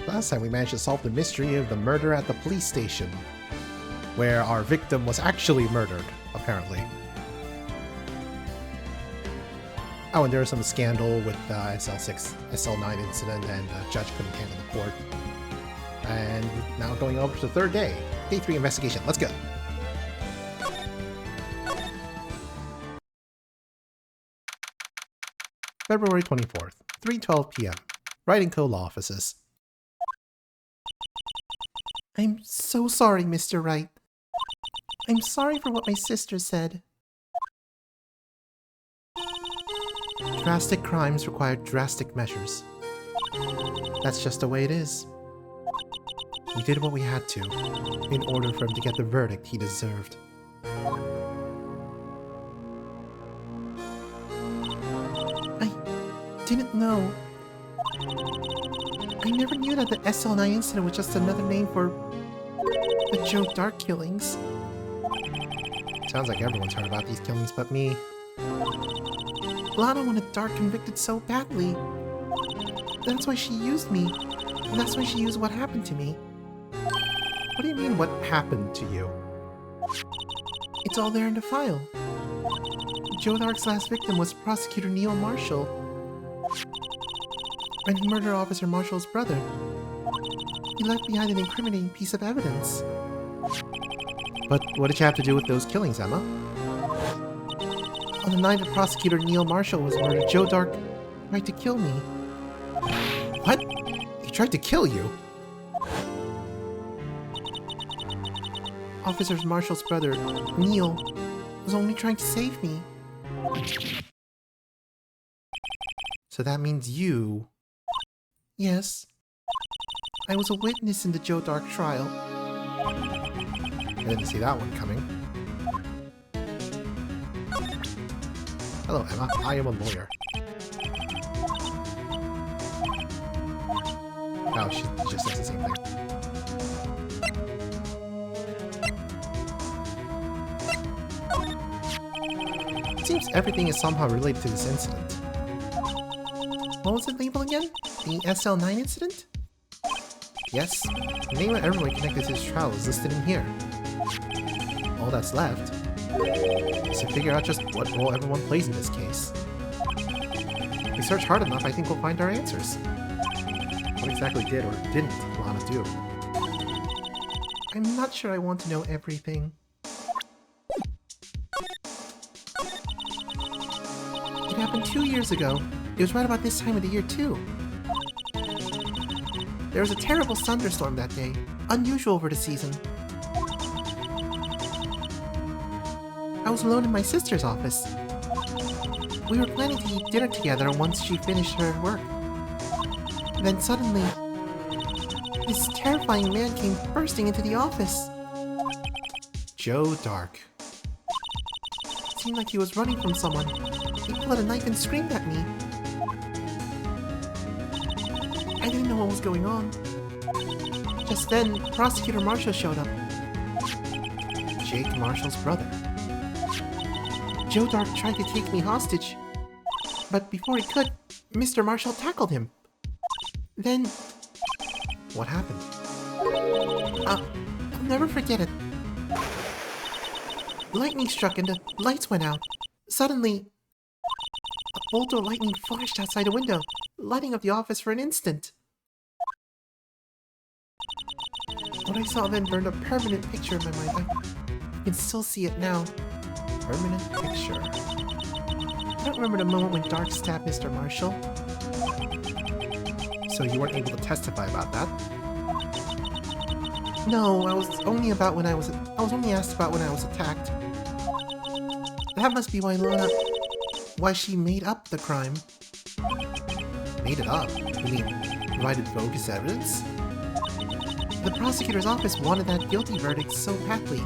Last time we managed to solve the mystery of the murder at the police station, where our victim was actually murdered, apparently. Oh, and there was some scandal with SL6, SL9 incident, and the judge couldn't handle the court. And now going over to the third day. Day 3 investigation. Let's go! February 24th, 3:12 p.m. Wright & Co. Law Offices. I'm so sorry, Mr. Wright. I'm sorry for what my sister said. Drastic crimes require drastic measures. That's just the way it is. We did what we had to, in order for him to get the verdict he deserved. I didn't know. I never knew that the SL9 incident was just another name for the Joe Dark killings. Sounds like everyone's heard about these killings but me. Lana wanted Dark convicted so badly. That's why she used me. And that's why she used what happened to me. What do you mean, what happened to you? It's all there in the file. Joe Dark's last victim was Prosecutor Neil Marshall. And he murdered Officer Marshall's brother. He left behind an incriminating piece of evidence. But what did you have to do with those killings, Emma? On the night that Prosecutor Neil Marshall was murdered, Joe Dark tried to kill me. What? He tried to kill you? Officer Marshall's brother, Neil, was only trying to save me. So that means you... Yes. I was a witness in the Joe Dark trial. I didn't see that one coming. Hello, Emma. I am a lawyer. Oh, she just says the same thing. It seems everything is somehow related to this incident. What was the label again? The SL9 incident? Yes, the name of everyone connected to this trial is listed in here. All that's left is to figure out just what role everyone plays in this case. If we search hard enough, I think we'll find our answers. What exactly did or didn't Lana do? I'm not sure I want to know everything. It happened 2 years ago. It was right about this time of the year, too. There was a terrible thunderstorm that day, unusual for the season. I was alone in my sister's office. We were planning to eat dinner together once she finished her work. Then suddenly, this terrifying man came bursting into the office. Joe Dark. It seemed like he was running from someone. He pulled out a knife and screamed at me. I didn't know what was going on. Just then, Prosecutor Marshall showed up. Jake Marshall's brother. Joe Dark tried to take me hostage. But before he could, Mr. Marshall tackled him. Then... What happened? I'll never forget it. Lightning struck and the lights went out. Suddenly, a bolt of lightning flashed outside the window, lighting up the office for an instant. What I saw then burned a permanent picture in my mind. I can still see it now. Permanent picture. I don't remember the moment when Dark stabbed Mr. Marshall. So you weren't able to testify about that? No, I was only asked about when I was attacked. That must be why she made up the crime. Made it up? You mean provided bogus evidence? The prosecutor's office wanted that guilty verdict so badly.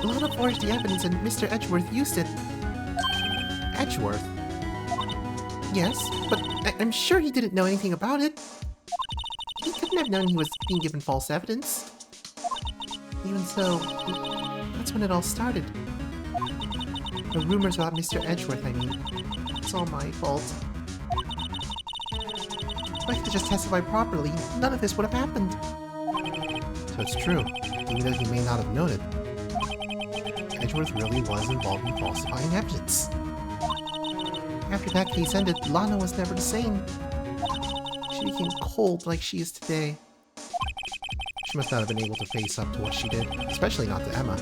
Lana forged the evidence and Mr. Edgeworth used it. Edgeworth? Yes, but I'm sure he didn't know anything about it. He couldn't have known he was being given false evidence. Even so, that's when it all started. The rumors about Mr. Edgeworth, I mean. It's all my fault. If I could just testify properly, none of this would have happened. So it's true, even though he may not have known it. Edgeworth really was involved in falsifying evidence. After that case ended, Lana was never the same. She became cold like she is today. She must not have been able to face up to what she did, especially not to Emma.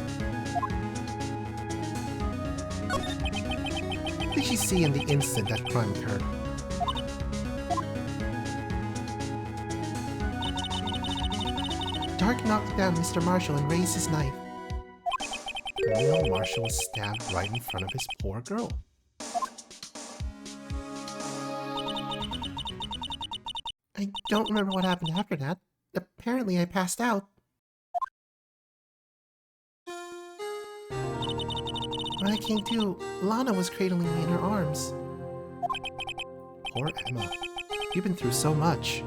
What did she see in the instant that crime occurred? Dark knocked down Mr. Marshall and raised his knife. Meanwhile, Marshall was stabbed right in front of his poor girl. I don't remember what happened after that. Apparently I passed out. When I came to, Lana was cradling me in her arms. Poor Emma. You've been through so much.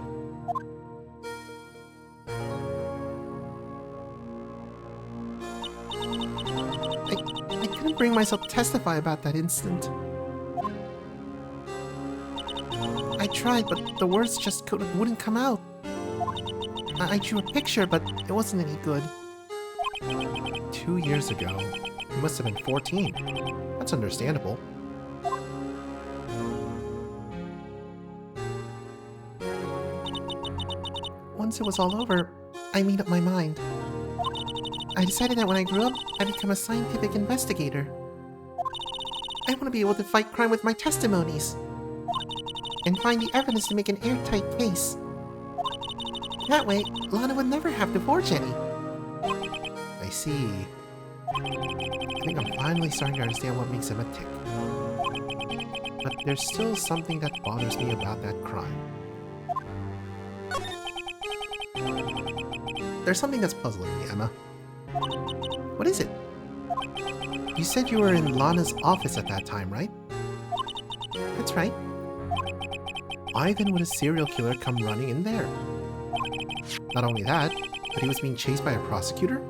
I couldn't bring myself to testify about that incident. I tried, but the words just wouldn't come out. I drew a picture, but it wasn't any good. 2 years ago, you must have been 14. That's understandable. Once it was all over, I made up my mind. I decided that when I grew up, I'd become a scientific investigator. I want to be able to fight crime with my testimonies and find the evidence to make an airtight case. That way, Lana would never have to forge any. I see. I think I'm finally starting to understand what makes him a tick. But there's still something that bothers me about that crime. There's something that's puzzling me, Emma. What is it? You said you were in Lana's office at that time, right? That's right. Why then would a serial killer come running in there? Not only that, but he was being chased by a prosecutor?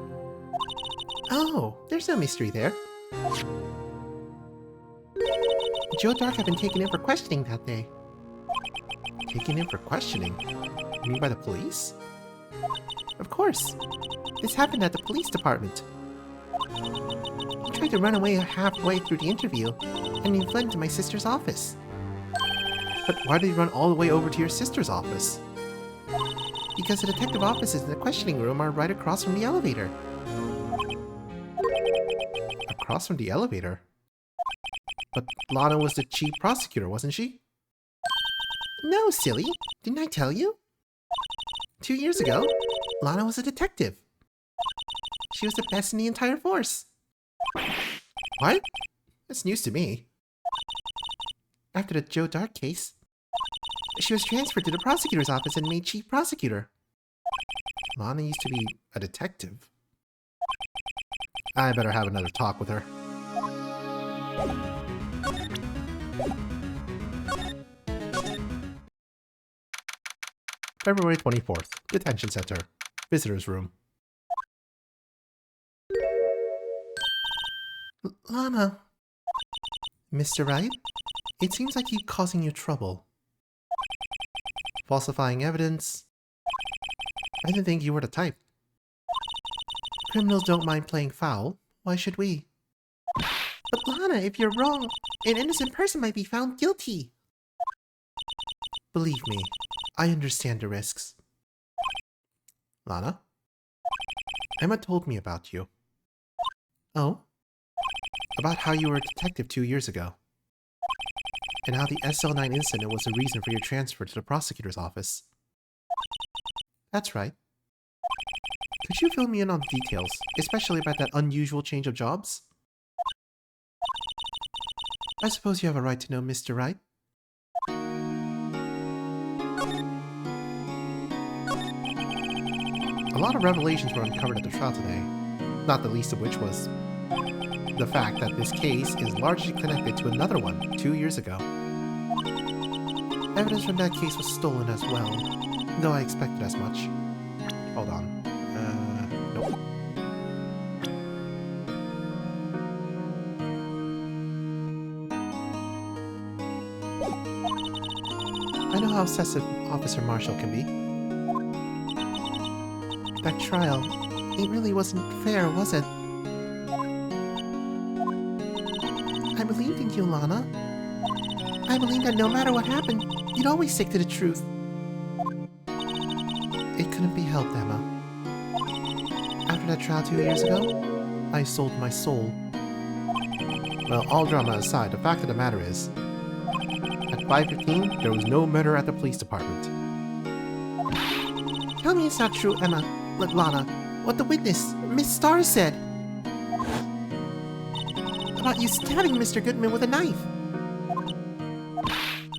Oh, there's no mystery there. Joe Dark had been taken in for questioning that day. Taken in for questioning? You mean by the police? Of course. This happened at the police department. He tried to run away halfway through the interview, and he fled to my sister's office. But why did he run all the way over to your sister's office? Because the detective offices in the questioning room are right across from the elevator. Across from the elevator? But Lana was the chief prosecutor, wasn't she? No, silly. Didn't I tell you? 2 years ago, Lana was a detective. She was the best in the entire force. What? That's news to me. After the Joe Dark case, she was transferred to the prosecutor's office and made chief prosecutor. Lana used to be a detective. I better have another talk with her. February 24th, Detention Center. Visitor's Room. Lana. Mr. Wright? It seems I keep causing you trouble. Falsifying evidence. I didn't think you were the type. Criminals don't mind playing foul. Why should we? But Lana, if you're wrong, an innocent person might be found guilty. Believe me, I understand the risks. Lana? Emma told me about you. Oh? About how you were a detective 2 years ago. And how the SL9 incident was the reason for your transfer to the prosecutor's office. That's right. Could you fill me in on the details, especially about that unusual change of jobs? I suppose you have a right to know, Mr. Wright. A lot of revelations were uncovered at the trial today, not the least of which was the fact that this case is largely connected to another one 2 years ago. Evidence from that case was stolen as well, though I expected as much. Hold on. Nope. I know how obsessive Officer Marshall can be. That trial, it really wasn't fair, was it? I believed in you, Lana. I believed that no matter what happened, you'd always stick to the truth. It couldn't be helped, Emma. After that trial 2 years ago, I sold my soul. Well, all drama aside, the fact of the matter is, at 5:15, there was no murder at the police department. Tell me it's not true, Emma, Lana, what the witness, Miss Starr, said about you stabbing Mr. Goodman with a knife.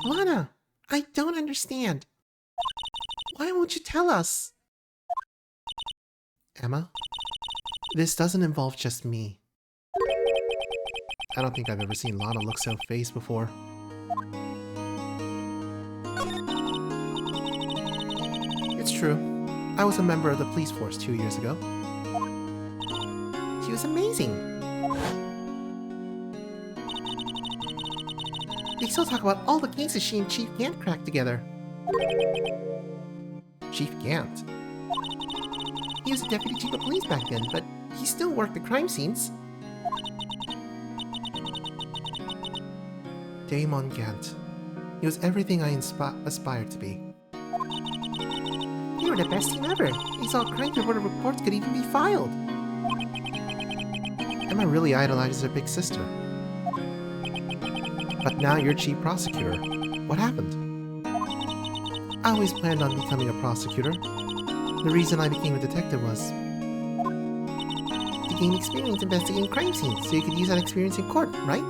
Lana, I don't understand. Why won't you tell us? Emma, this doesn't involve just me. I don't think I've ever seen Lana look so phased before. It's true. I was a member of the police force 2 years ago. She was amazing. They still talk about all the cases she and Chief Gant cracked together. Chief Gant? He was a deputy chief of police back then, but he still worked the crime scenes. Damon Gant. He was everything I aspired to be. You were the best team ever. He saw crimes before the reports could even be filed. Emma really idolizes her big sister. But now you're chief prosecutor. What happened? I always planned on becoming a prosecutor. The reason I became a detective was to gain experience investigating crime scenes, so you could use that experience in court, right?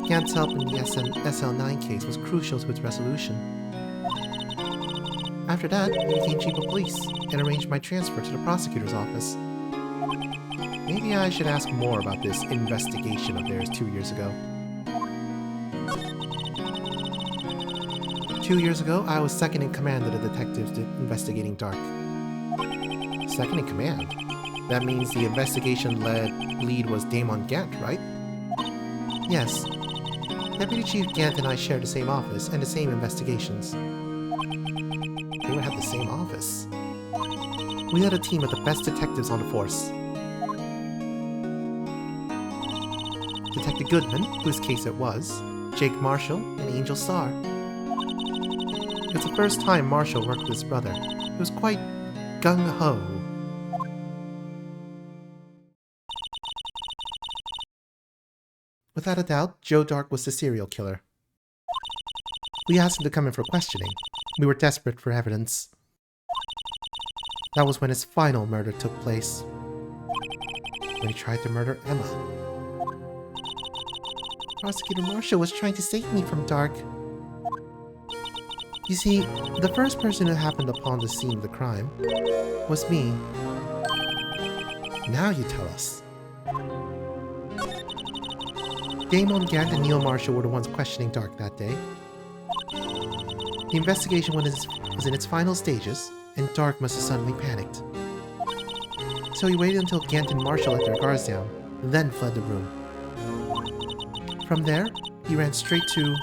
Gant's help in the SL9 case was crucial to its resolution. After that, he became chief of police and arranged my transfer to the prosecutor's office. Maybe I should ask more about this investigation of theirs 2 years ago. 2 years ago, I was second in command of the detectives investigating Dark. Second in command? That means the investigation lead was Damon Gant, right? Yes. Deputy Chief Gant and I shared the same office and the same investigations. They would have the same office. We had a team of the best detectives on the force. Detective Goodman, whose case it was, Jake Marshall, and Angel Starr. It was the first time Marshall worked with his brother. He was quite gung-ho. Without a doubt, Joe Dark was the serial killer. We asked him to come in for questioning. We were desperate for evidence. That was when his final murder took place. When he tried to murder Emma. Prosecutor Marshall was trying to save me from Dark. You see, the first person who happened upon the scene of the crime was me. Now you tell us. Damon Gant and Neil Marshall were the ones questioning Dark that day. The investigation was in its final stages, and Dark must have suddenly panicked. So he waited until Gant and Marshall let their guards down, then fled the room. From there, he ran straight to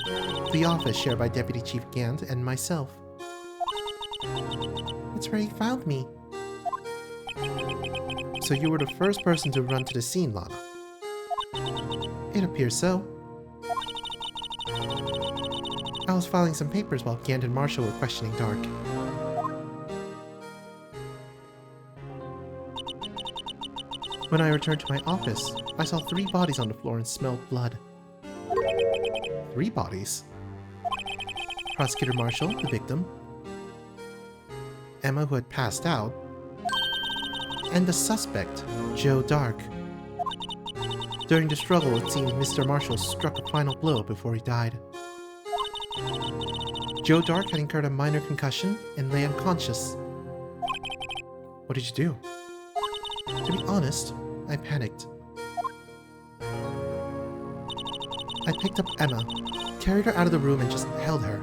the office shared by Deputy Chief Gant and myself. That's where he found me. So you were the first person to run to the scene, Lana? It appears so. I was filing some papers while Gant and Marshall were questioning Dark. When I returned to my office, I saw 3 bodies on the floor and smelled blood. 3 bodies? Prosecutor Marshall, the victim, Emma, who had passed out, and the suspect, Joe Dark. During the struggle, it seemed Mr. Marshall struck a final blow before he died. Joe Dark had incurred a minor concussion and lay unconscious. What did you do? To be honest, I panicked. I picked up Emma, carried her out of the room and just held her.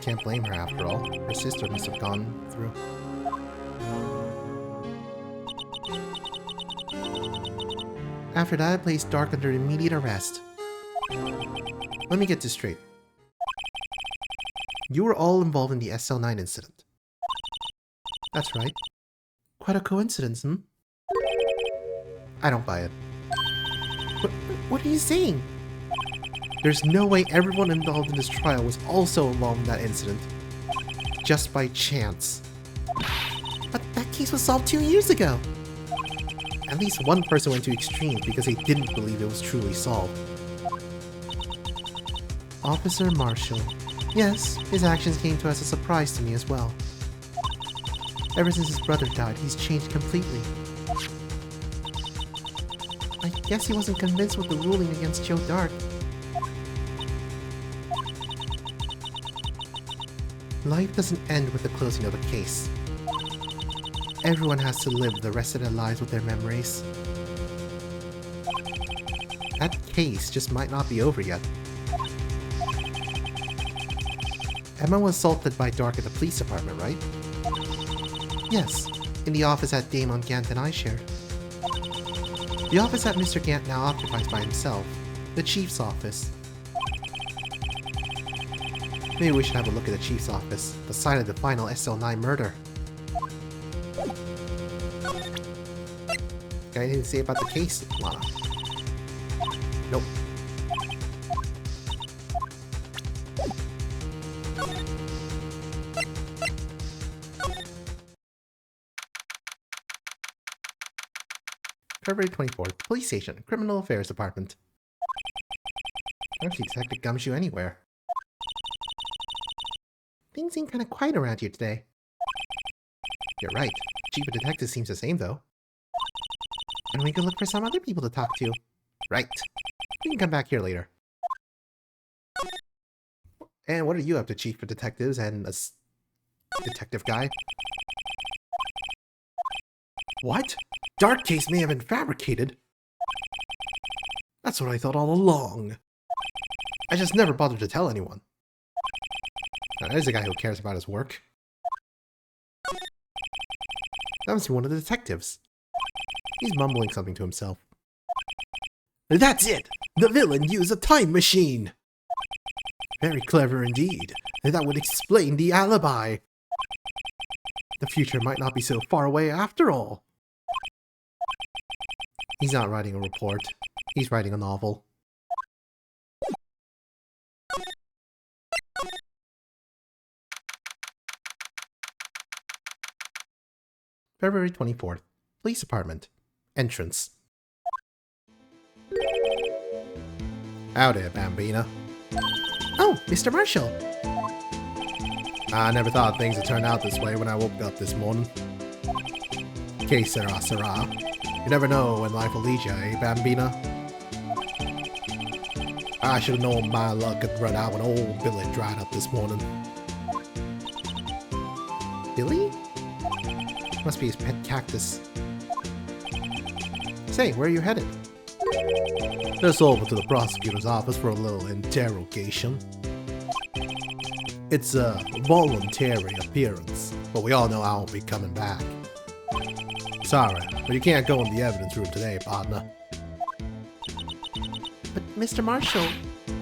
Can't blame her after all. Her sister must have gone through. After that, I placed Dark under immediate arrest. Let me get this straight. You were all involved in the SL9 incident. That's right. Quite a coincidence, hmm? I don't buy it. What are you saying? There's no way everyone involved in this trial was also involved in that incident. Just by chance. But that case was solved 2 years ago. At least one person went to extremes because they didn't believe it was truly solved. Officer Marshall. Yes, his actions came to as a surprise to me as well. Ever since his brother died, he's changed completely. I guess he wasn't convinced with the ruling against Joe Dark. Life doesn't end with the closing of a case. Everyone has to live the rest of their lives with their memories. That case just might not be over yet. Emma was assaulted by Dark at the police department, right? Yes, in the office that Damon Gant and I shared. The office that Mr. Gant now occupies by himself. The Chief's office. Maybe we should have a look at the Chief's office, the site of the final SL9 murder. Got anything to say about the case, Lana? Nope. February 24th, Police Station, Criminal Affairs Department. I don't see Detective Gumshoe anywhere. Things seem kind of quiet around here today. You're right. Chief of Detectives seems the same, though. And we could look for some other people to talk to. Right. We can come back here later. And what are you up to, Chief of Detectives and a detective guy? What? Dark case may have been fabricated? That's what I thought all along. I just never bothered to tell anyone. Now, there's a guy who cares about his work. That must be one of the detectives. He's mumbling something to himself. That's it! The villain used a time machine! Very clever indeed. That would explain the alibi. The future might not be so far away after all. He's not writing a report. He's writing a novel. February 24th. Police Department. Entrance. Howdy, Bambina. Oh, Mr. Marshall! I never thought things would turn out this way when I woke up this morning. Que sera, sera. You never know when life will lead you, eh, Bambina? I should have known my luck could run out when old Billy dried up this morning. Billy? Must be his pet cactus. Say, where are you headed? Just over to the prosecutor's office for a little interrogation. It's a voluntary appearance, but we all know I won't be coming back. Sorry, but you can't go in the evidence room today, partner. But Mr. Marshall,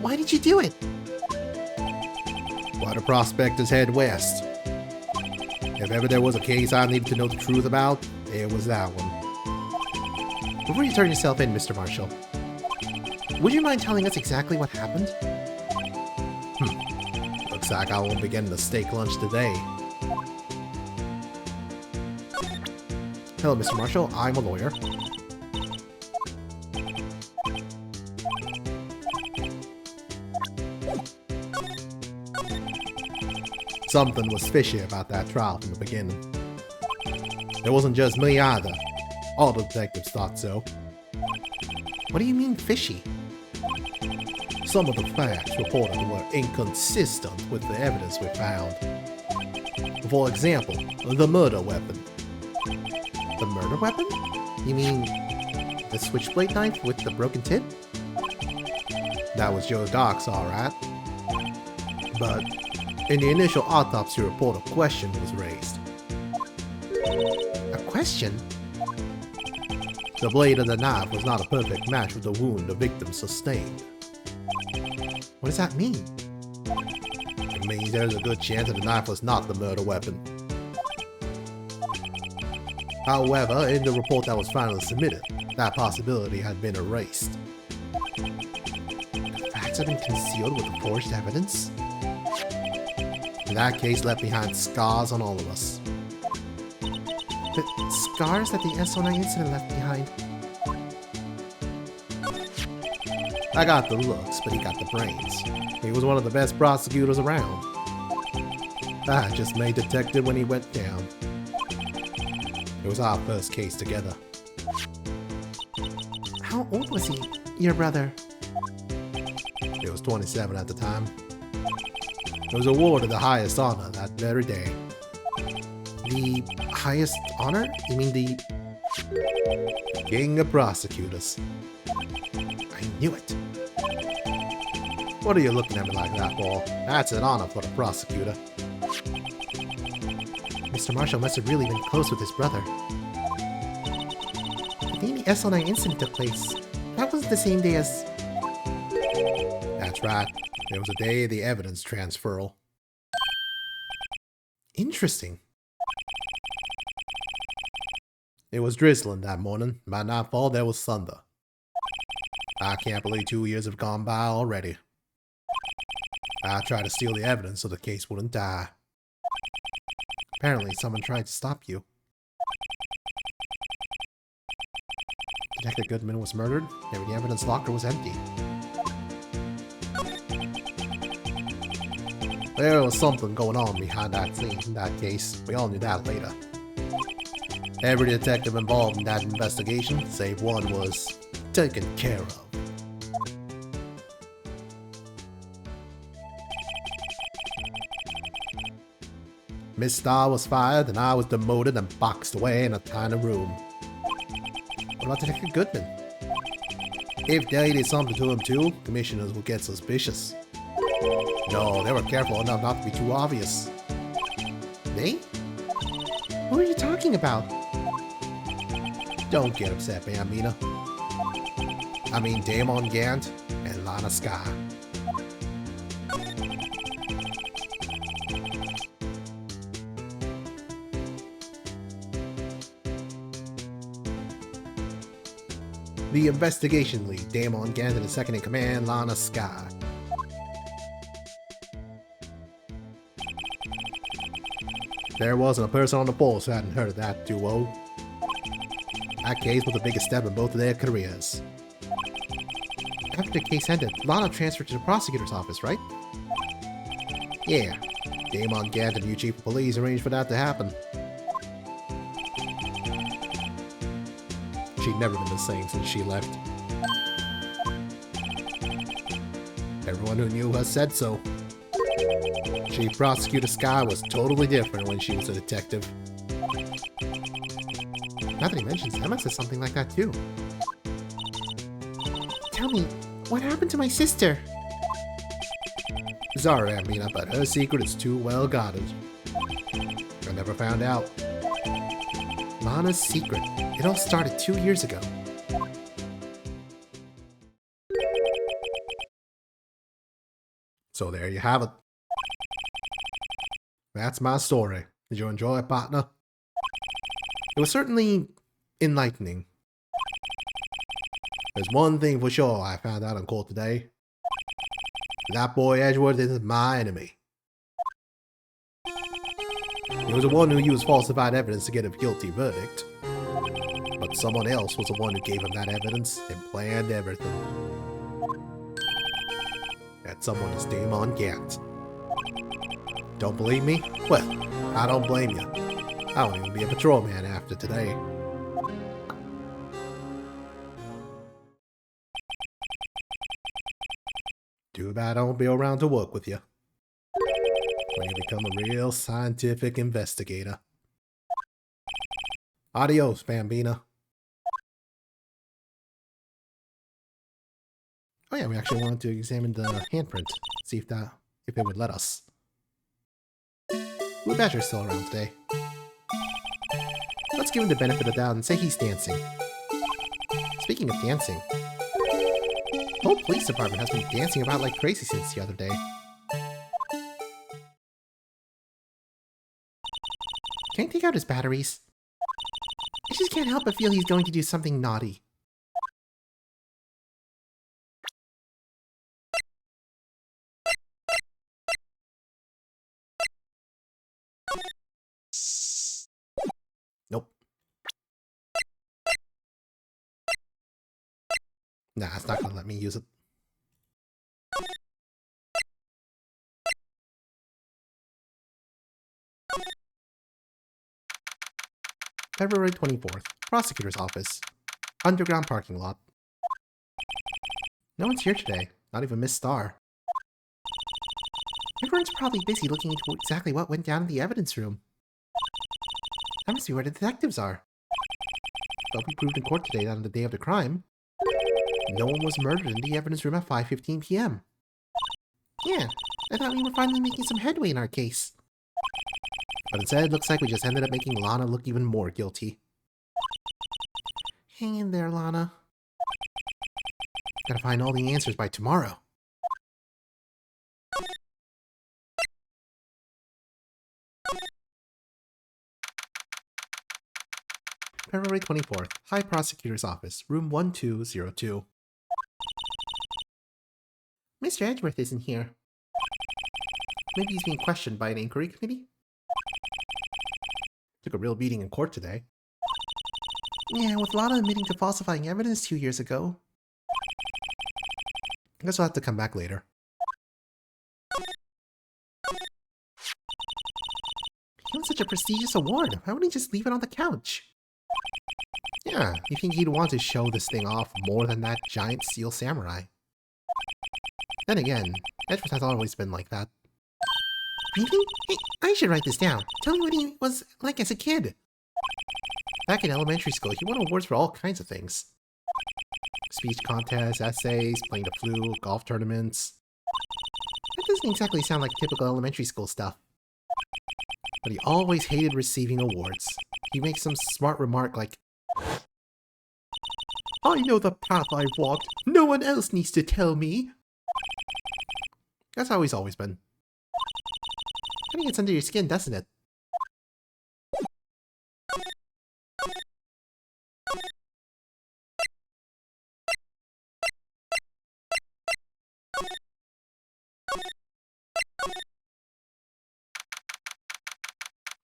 why did you do it? Why the prospectors head west. If ever there was a case I needed to know the truth about, it was that one. Before you turn yourself in, Mr. Marshall, would you mind telling us exactly what happened? Looks like I won't be getting a steak lunch today. Hello, Mr. Marshall. I'm a lawyer. Something was fishy about that trial from the beginning. It wasn't just me either. All the detectives thought so. What do you mean, fishy? Some of the facts reported were inconsistent with the evidence we found. For example, the murder weapon. The murder weapon? You mean the switchblade knife with the broken tip? That was Joe Dark's, alright. But in the initial autopsy report, a question was raised. A question? The blade of the knife was not a perfect match with the wound the victim sustained. What does that mean? It means there's a good chance that the knife was not the murder weapon. However, in the report that was finally submitted, that possibility had been erased. The facts have been concealed with the forged evidence? That case left behind scars on all of us. The scars that the SO9 incident left behind. I got the looks, but he got the brains. He was one of the best prosecutors around. I just made detective when he went down. It was our first case together. How old was he, your brother? He was 27 at the time. He was awarded the highest honor that very day. The highest honor? You mean the... King of Prosecutors. I knew it. What are you looking at me like that for? That's an honor for the prosecutor. Mr. Marshall must have really been close with his brother. The day the SL9 incident took place, that was the same day as... That's right. It was the day of the evidence transferal. Interesting. It was drizzling that morning. By nightfall, there was thunder. I can't believe 2 years have gone by already. I tried to steal the evidence so the case wouldn't die. Apparently, someone tried to stop you. Detective Goodman was murdered, and the evidence locker was empty. There was something going on behind that scene in that case. We all knew that later. Every detective involved in that investigation, save one, was taken care of. Miss Starr was fired, and I was demoted and boxed away in a tiny room. What about Detective Goodman? If they did something to him too, commissioners would get suspicious. No, they were careful enough not to be too obvious. They? Who are you talking about? Don't get upset, Bambina. I mean Damon Gant and Lana Sky. The investigation lead, Damon Gant, and the second-in-command, Lana Sky. There wasn't a person on the force who hadn't heard of that duo. That case was the biggest step in both of their careers. After the case ended, Lana transferred to the prosecutor's office, right? Yeah, Damon Gant and the new chief of police arranged for that to happen. She'd never been the same since she left. Everyone who knew her said so. Chief Prosecutor Sky was totally different when she was a detective. Now that he mentions Emma says something like that too. Tell me, what happened to my sister? Sorry, Amina, but her secret is too well guarded. I never found out. Lana's secret. It all started 2 years ago. So there you have it. That's my story. Did you enjoy it, partner? It was certainly enlightening. There's one thing for sure I found out in court today. That boy Edgeworth isn't my enemy. He was the one who used falsified evidence to get a guilty verdict. But someone else was the one who gave him that evidence and planned everything. That someone is Damon Gant. Don't believe me? Well, I don't blame you. I won't even be a patrolman after today. Too bad I won't be around to work with you when you become a real scientific investigator. Adios, Bambina. Oh yeah, we actually wanted to examine the handprint, see if it would let us. Blue Badger's still around today. Let's give him the benefit of the doubt and say he's dancing. Speaking of dancing, the whole police department has been dancing about like crazy since the other day. Can I take out his batteries? I just can't help but feel he's going to do something naughty. Nope. Nah, it's not gonna let me use it. February 24th, Prosecutor's Office. Underground parking lot. No one's here today, not even Miss Starr. Everyone's probably busy looking into exactly what went down in the evidence room. That must be where the detectives are. But we proved in court today that on the day of the crime, no one was murdered in the evidence room at 5:15 p.m. Yeah, I thought we were finally making some headway in our case. But instead, it looks like we just ended up making Lana look even more guilty. Hang in there, Lana. Gotta find all the answers by tomorrow. February 24th, High Prosecutor's Office, Room 1202. Mr. Edgeworth isn't here. Maybe he's being questioned by an inquiry committee? Took a real beating in court today. Yeah, with Lana admitting to falsifying evidence 2 years ago. I guess I'll have to come back later. He won such a prestigious award. Why wouldn't he just leave it on the couch? Yeah, you think he'd want to show this thing off more than that giant steel samurai. Then again, Edgeworth has always been like that. Really? Hey, I should write this down. Tell me what he was like as a kid. Back in elementary school, he won awards for all kinds of things. Speech contests, essays, playing the flute, golf tournaments. That doesn't exactly sound like typical elementary school stuff. But he always hated receiving awards. He makes some smart remark like, I know the path I've walked. No one else needs to tell me. That's how he's always been. I think it's under your skin, doesn't it?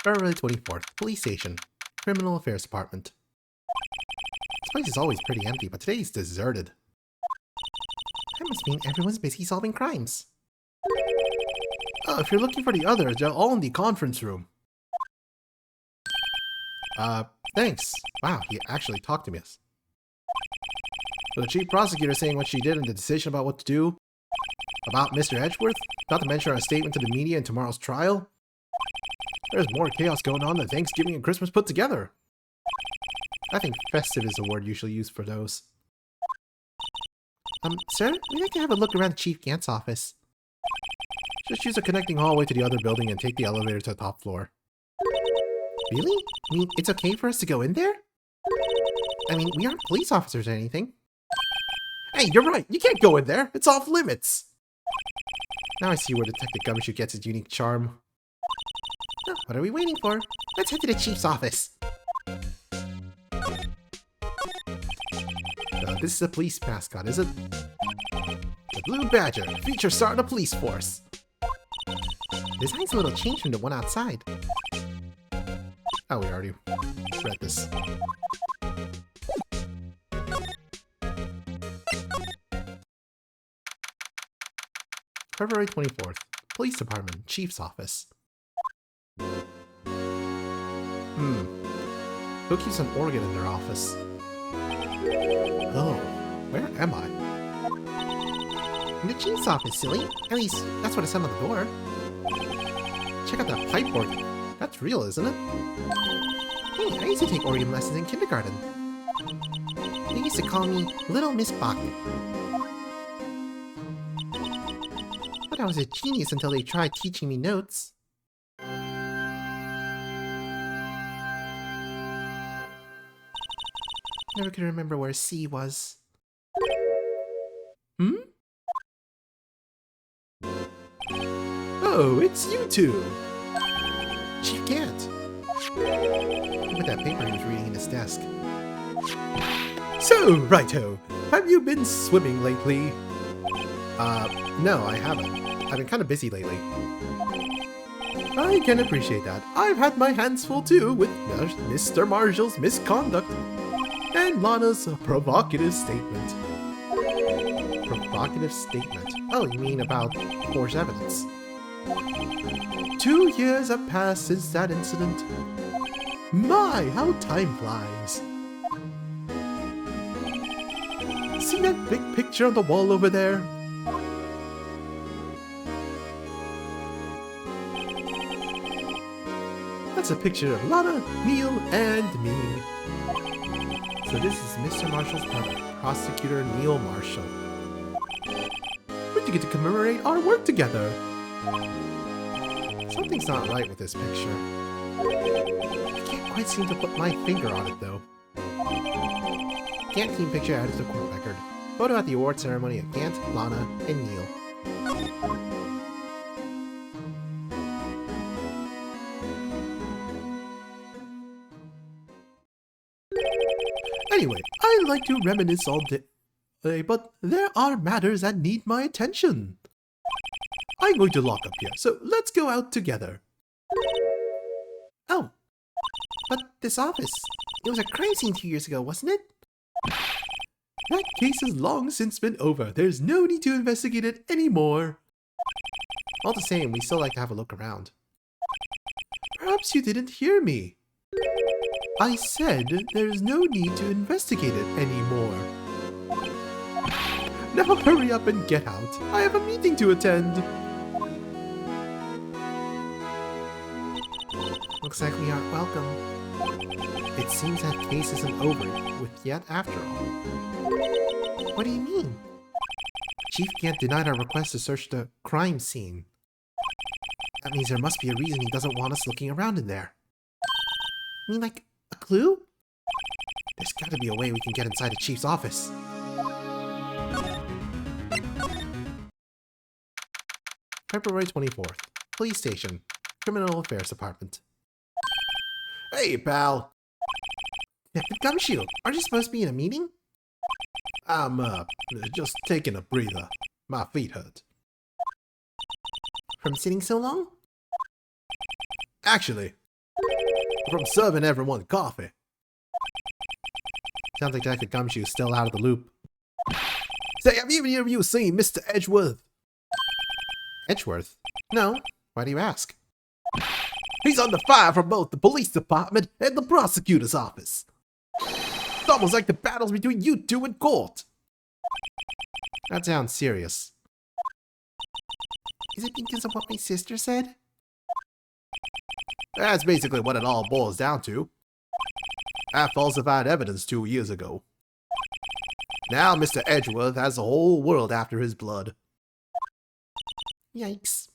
February 24th, Police Station, Criminal Affairs Department. This place is always pretty empty, but today it's deserted. That must mean everyone's busy solving crimes. Oh, if you're looking for the others, they're all in the conference room. Thanks. Wow, he actually talked to me. So the chief prosecutor saying what she did and the decision about what to do about Mr. Edgeworth, not to mention our statement to the media in tomorrow's trial. There's more chaos going on than Thanksgiving and Christmas put together. I think festive is the word usually used for those. Sir, we'd like to have a look around Chief Gant's office. Just use a connecting hallway to the other building and take the elevator to the top floor. Really? I mean, it's okay for us to go in there? I mean, we aren't police officers or anything. Hey, you're right! You can't go in there! It's off limits! Now I see where Detective Gumshoe gets his unique charm. Oh, what are we waiting for? Let's head to the chief's office. This is a police mascot, is it? The Blue Badger, feature star of the police force. Design's a little changed from the one outside. Oh, we already read this. February 24th, Police Department, Chief's Office. Who keeps an organ in their office? Oh, where am I? In the chief's office, silly. At least, that's what it said on the door. Check out that pipe organ. That's real, isn't it? Hey, I used to take organ lessons in kindergarten. They used to call me Little Miss Bach. But I was a genius until they tried teaching me notes. Never could remember where C was. Oh, it's you two! Chief Gant! with that paper he was reading in his desk. So, Righto, have you been swimming lately? No, I haven't. I've been kind of busy lately. I can appreciate that. I've had my hands full too with Mr. Marshall's misconduct and Lana's provocative statement. Provocative statement. Oh, you mean about forged evidence? 2 years have passed since that incident. My, how time flies. See that big picture on the wall over there? That's a picture of Lana, Neil, and me. So this is Mr. Marshall's brother, Prosecutor Neil Marshall. We get to commemorate our work together. Something's not right with this picture. I can't quite seem to put my finger on it, though. Gant team picture added to the court record. Photo at the award ceremony of Gant, Lana, and Neil. Anyway, I like to reminisce all day, but there are matters that need my attention. I'm going to lock up here, so let's go out together. Oh, but this office, it was a crime scene 2 years ago, wasn't it? That case has long since been over. There's no need to investigate it anymore. All the same, we still like to have a look around. Perhaps you didn't hear me. I said there's no need to investigate it anymore. Now hurry up and get out. I have a meeting to attend. Looks like we aren't welcome. It seems that case isn't over with yet after all. What do you mean? Chief Gant denied our request to search the crime scene. That means there must be a reason he doesn't want us looking around in there. You mean like a clue? There's gotta be a way we can get inside the Chief's office. February 24th. Police Station. Criminal Affairs Department. Hey, pal. Gumshoe, aren't you supposed to be in a meeting? I'm, just taking a breather. My feet hurt. From sitting so long? Actually, from serving everyone coffee. Sounds like Detective Gumshoe's still out of the loop. Say, have either of you seen Mr. Edgeworth? Edgeworth? No. Why do you ask? He's under fire from both the police department and the prosecutor's office. It's almost like the battles between you two in court. That sounds serious. Is it because of what my sister said? That's basically what it all boils down to. I falsified evidence 2 years ago. Now Mr. Edgeworth has the whole world after his blood. Yikes.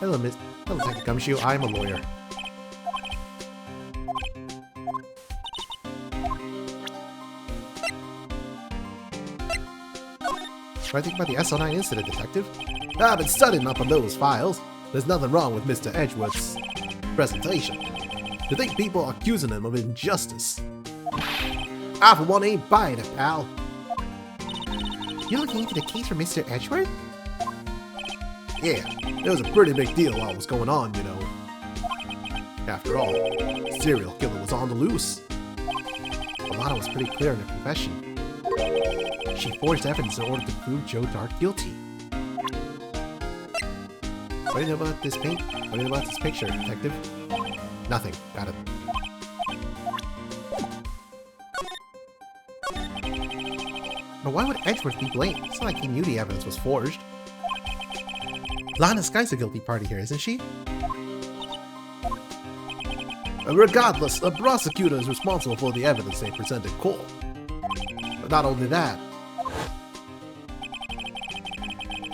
Hello, Detective Gumshoe. I'm a lawyer. What do I think about the SL9 incident, Detective? I've been studying up on those files. There's nothing wrong with Mr. Edgeworth's presentation. To think people are accusing him of injustice. I, for one, ain't buying it, pal. You're looking into the case for Mr. Edgeworth? Yeah, it was a pretty big deal while it was going on, you know. After all, the serial killer was on the loose. Lana was pretty clear in her confession. She forged evidence in order to prove Joe Dark guilty. What do you know about this paint? What do you know about this picture, Detective? Nothing. Got it. But why would Edgeworth be blamed? It's not like he knew the evidence was forged. Lana Sky's a guilty party here, isn't she? Regardless, the prosecutor is responsible for the evidence they present in court. But not only that,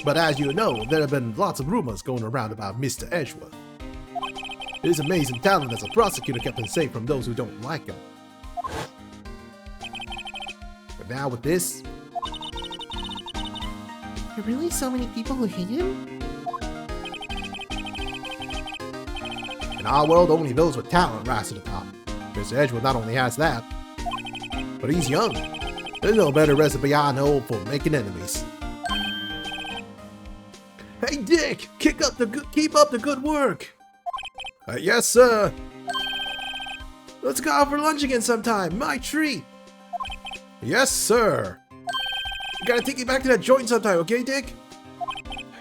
but as you know, there have been lots of rumors going around about Mr. Edgeworth. His amazing talent as a prosecutor kept him safe from those who don't like him. But now with this... There are really so many people who hate him? And our world, only those with talent rise to the top. Mr. Edgewood not only has that, but he's young. There's no better recipe I know for making enemies. Hey Dick, keep up the good work. Yes, sir. Let's go out for lunch again sometime. My treat. Yes, sir. Gotta take you back to that joint sometime, okay, Dick?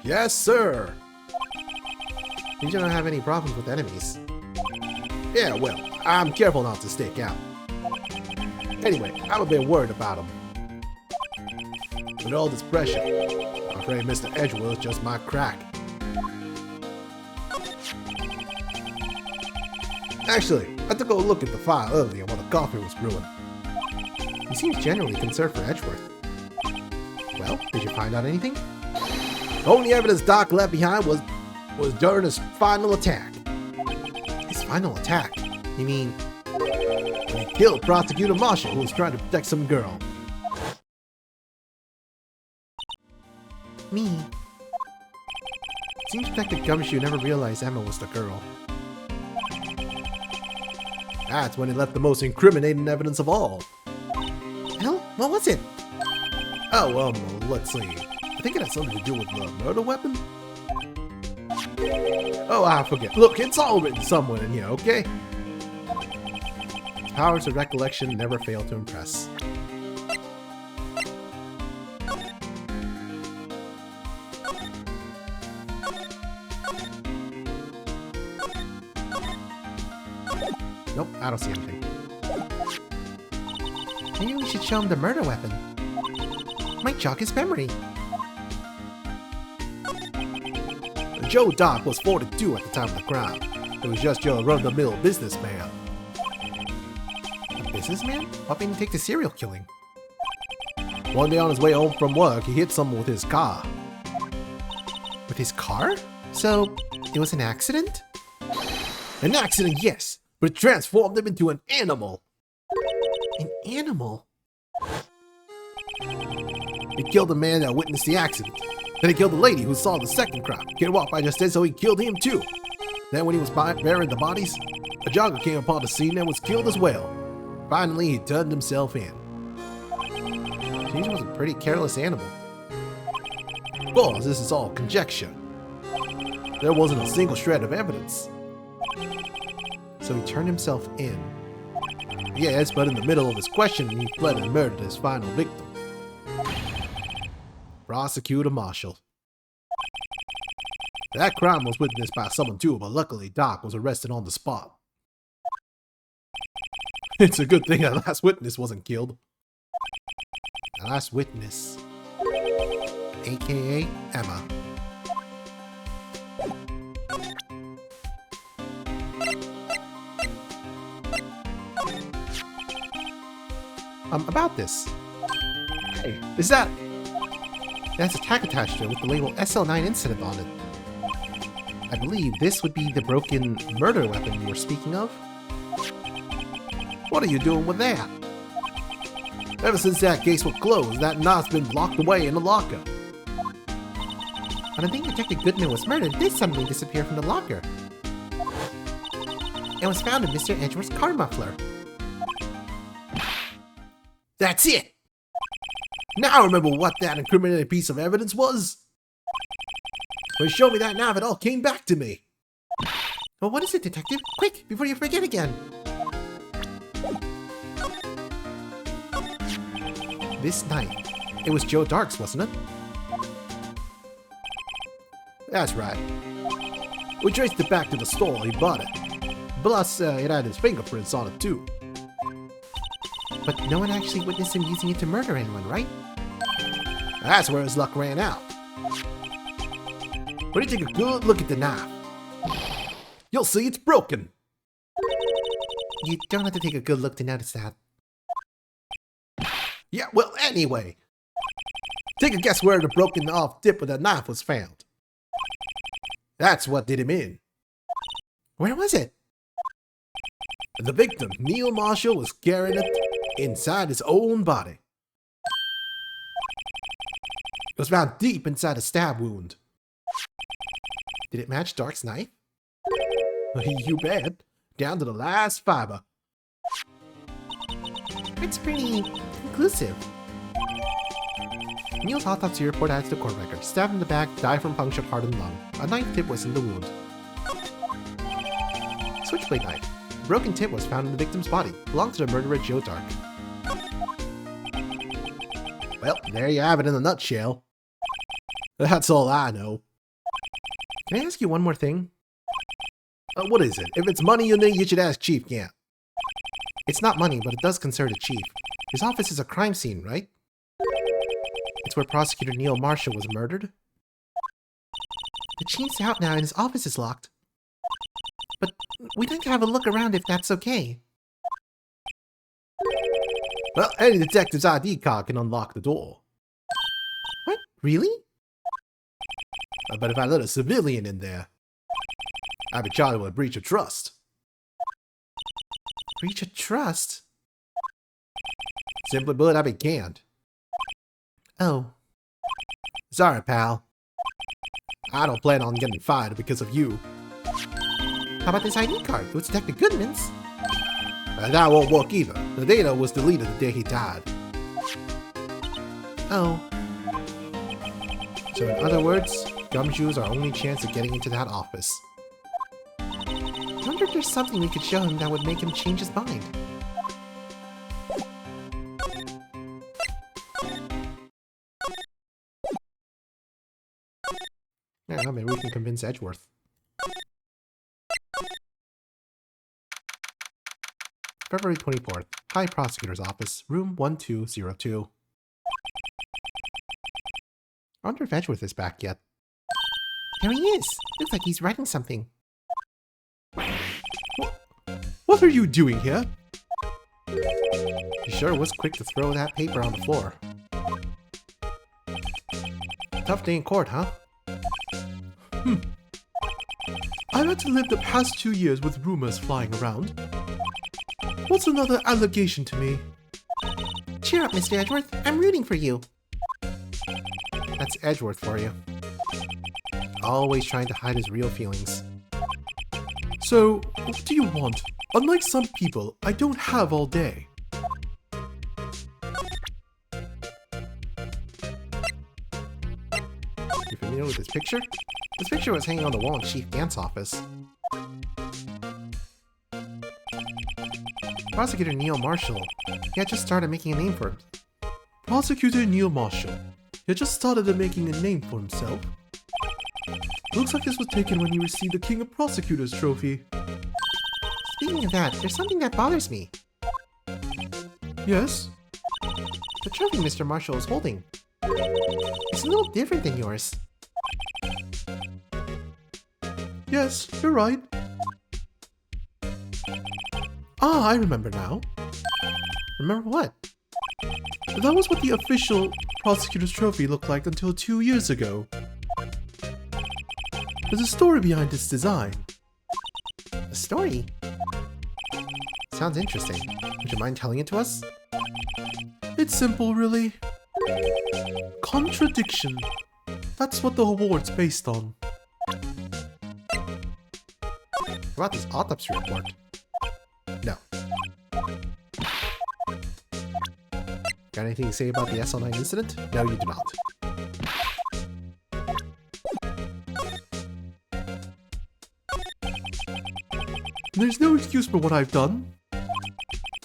Yes, sir. You don't have any problems with enemies. Yeah, well, I'm careful not to stick out. Anyway, I'm a bit worried about him. With all this pressure, I'm afraid Mr. Edgeworth just might crack. Actually, I took a look at the file earlier while the coffee was brewing. He seems genuinely concerned for Edgeworth. Well, did you find out anything? The only evidence Doc left behind was during his final attack. His final attack? You mean... When he killed Prosecutor Marshall, who was trying to protect some girl. Me? Seems Detective Gumshoe never realized Emma was the girl. That's when he left the most incriminating evidence of all. Hell, what was it? Oh, let's see. I think it had something to do with the murder weapon? Oh, I forget. Look, it's all written somewhere in here, okay? His powers of recollection never fail to impress. Nope, I don't see anything. Maybe we should show him the murder weapon. Might jog his memory. Joe Doc was 42 at the time of the crime. He was just your run-of-the-mill businessman. A businessman? Why didn't he take the serial killing? One day on his way home from work, he hit someone with his car. With his car? So, it was an accident? An accident, yes, but it transformed him into an animal. An animal? He killed the man that witnessed the accident. Then he killed the lady who saw the second crime. Kid walked by just then, so he killed him too. Then when he was burying the bodies, a jogger came upon the scene and was killed as well. Finally, he turned himself in. Seems he was a pretty careless animal. Of course, this is all conjecture. There wasn't a single shred of evidence. So he turned himself in. Yes, but in the middle of his questioning, he fled and murdered his final victim. Prosecutor Marshall. That crime was witnessed by someone too, but luckily Doc was arrested on the spot. It's a good thing that last witness wasn't killed. The last witness. AKA Emma. About this. Hey, is that... It has a tag attached to it with the label SL9 incident on it. I believe this would be the broken murder weapon you were speaking of. What are you doing with that? Ever since that case was closed, that knife's been locked away in the locker. On the day Detective Goodman was murdered, this suddenly disappeared from the locker. It was found in Mr. Edgeworth's car muffler. That's it! Now I remember what that incriminating piece of evidence was. When he showed me that knife, it all came back to me. Well, what is it, Detective? Quick, before you forget again! This knife. It was Joe Dark's, wasn't it? That's right. We traced it back to the store he bought it. Plus, it had his fingerprints on it too. But no one actually witnessed him using it to murder anyone, right? That's where his luck ran out. But you take a good look at the knife. You'll see it's broken. You don't have to take a good look to notice that. Yeah, well, anyway. Take a guess where the broken off tip of the knife was found. That's what did him in. Where was it? The victim, Neil Marshall, was carrying it inside his own body. It was found deep inside a stab wound. Did it match Dark's knife? You bet. Down to the last fiber. It's pretty conclusive. Neil's autopsy report adds to the court record. Stabbed in the back, died from punctured heart and lung. A knife tip was in the wound. Switchblade knife. A broken tip was found in the victim's body. Belonged to the murderer Joe Dark. Well, there you have it in a nutshell. That's all I know. Can I ask you one more thing? What is it? If it's money you need, you should ask Chief Gant. It's not money, but it does concern the chief. His office is a crime scene, right? It's where Prosecutor Neil Marshall was murdered. The chief's out now and his office is locked. But we'd like to have a look around if that's okay. Well, any detective's ID card can unlock the door. What? Really? But if I let a civilian in there, I'd be charged with a breach of trust. Breach of trust? Simply put, I'd be canned. Oh. Sorry, pal. I don't plan on getting fired because of you. How about this ID card? It was Detective Goodman's. That won't work either. The data was deleted the day he died. Oh. So in other words, Gumshoe's our only chance of getting into that office. I wonder if there's something we could show him that would make him change his mind. I don't know, maybe we can convince Edgeworth. February 24th, High Prosecutor's Office, Room 1202. I wonder if Edgeworth is back yet. There he is! Looks like he's writing something. What are you doing here? He sure was quick to throw that paper on the floor. Tough day in court, huh? I've had to live the past 2 years with rumors flying around. What's another allegation to me? Cheer up, Mr. Edgeworth. I'm rooting for you. That's Edgeworth for you. Always trying to hide his real feelings. So, what do you want? Unlike some people, I don't have all day. You familiar with this picture? This picture was hanging on the wall in Chief Gant's office. Prosecutor Neil Marshall. He had just started making a name for him. Prosecutor Neil Marshall. He just started making a name for himself. Looks like this was taken when he received the King of Prosecutors trophy. Speaking of that, there's something that bothers me. Yes? The trophy Mr. Marshall is holding. It's a little different than yours. Yes, you're right. Ah, I remember now. Remember what? That was what the official Prosecutor's Trophy looked like until 2 years ago. There's a story behind its design. A story? Sounds interesting. Would you mind telling it to us? It's simple, really. Contradiction. That's what the award's based on. What about this autopsy report? No. Got anything to say about the SL9 incident? No, you do not. There's no excuse for what I've done.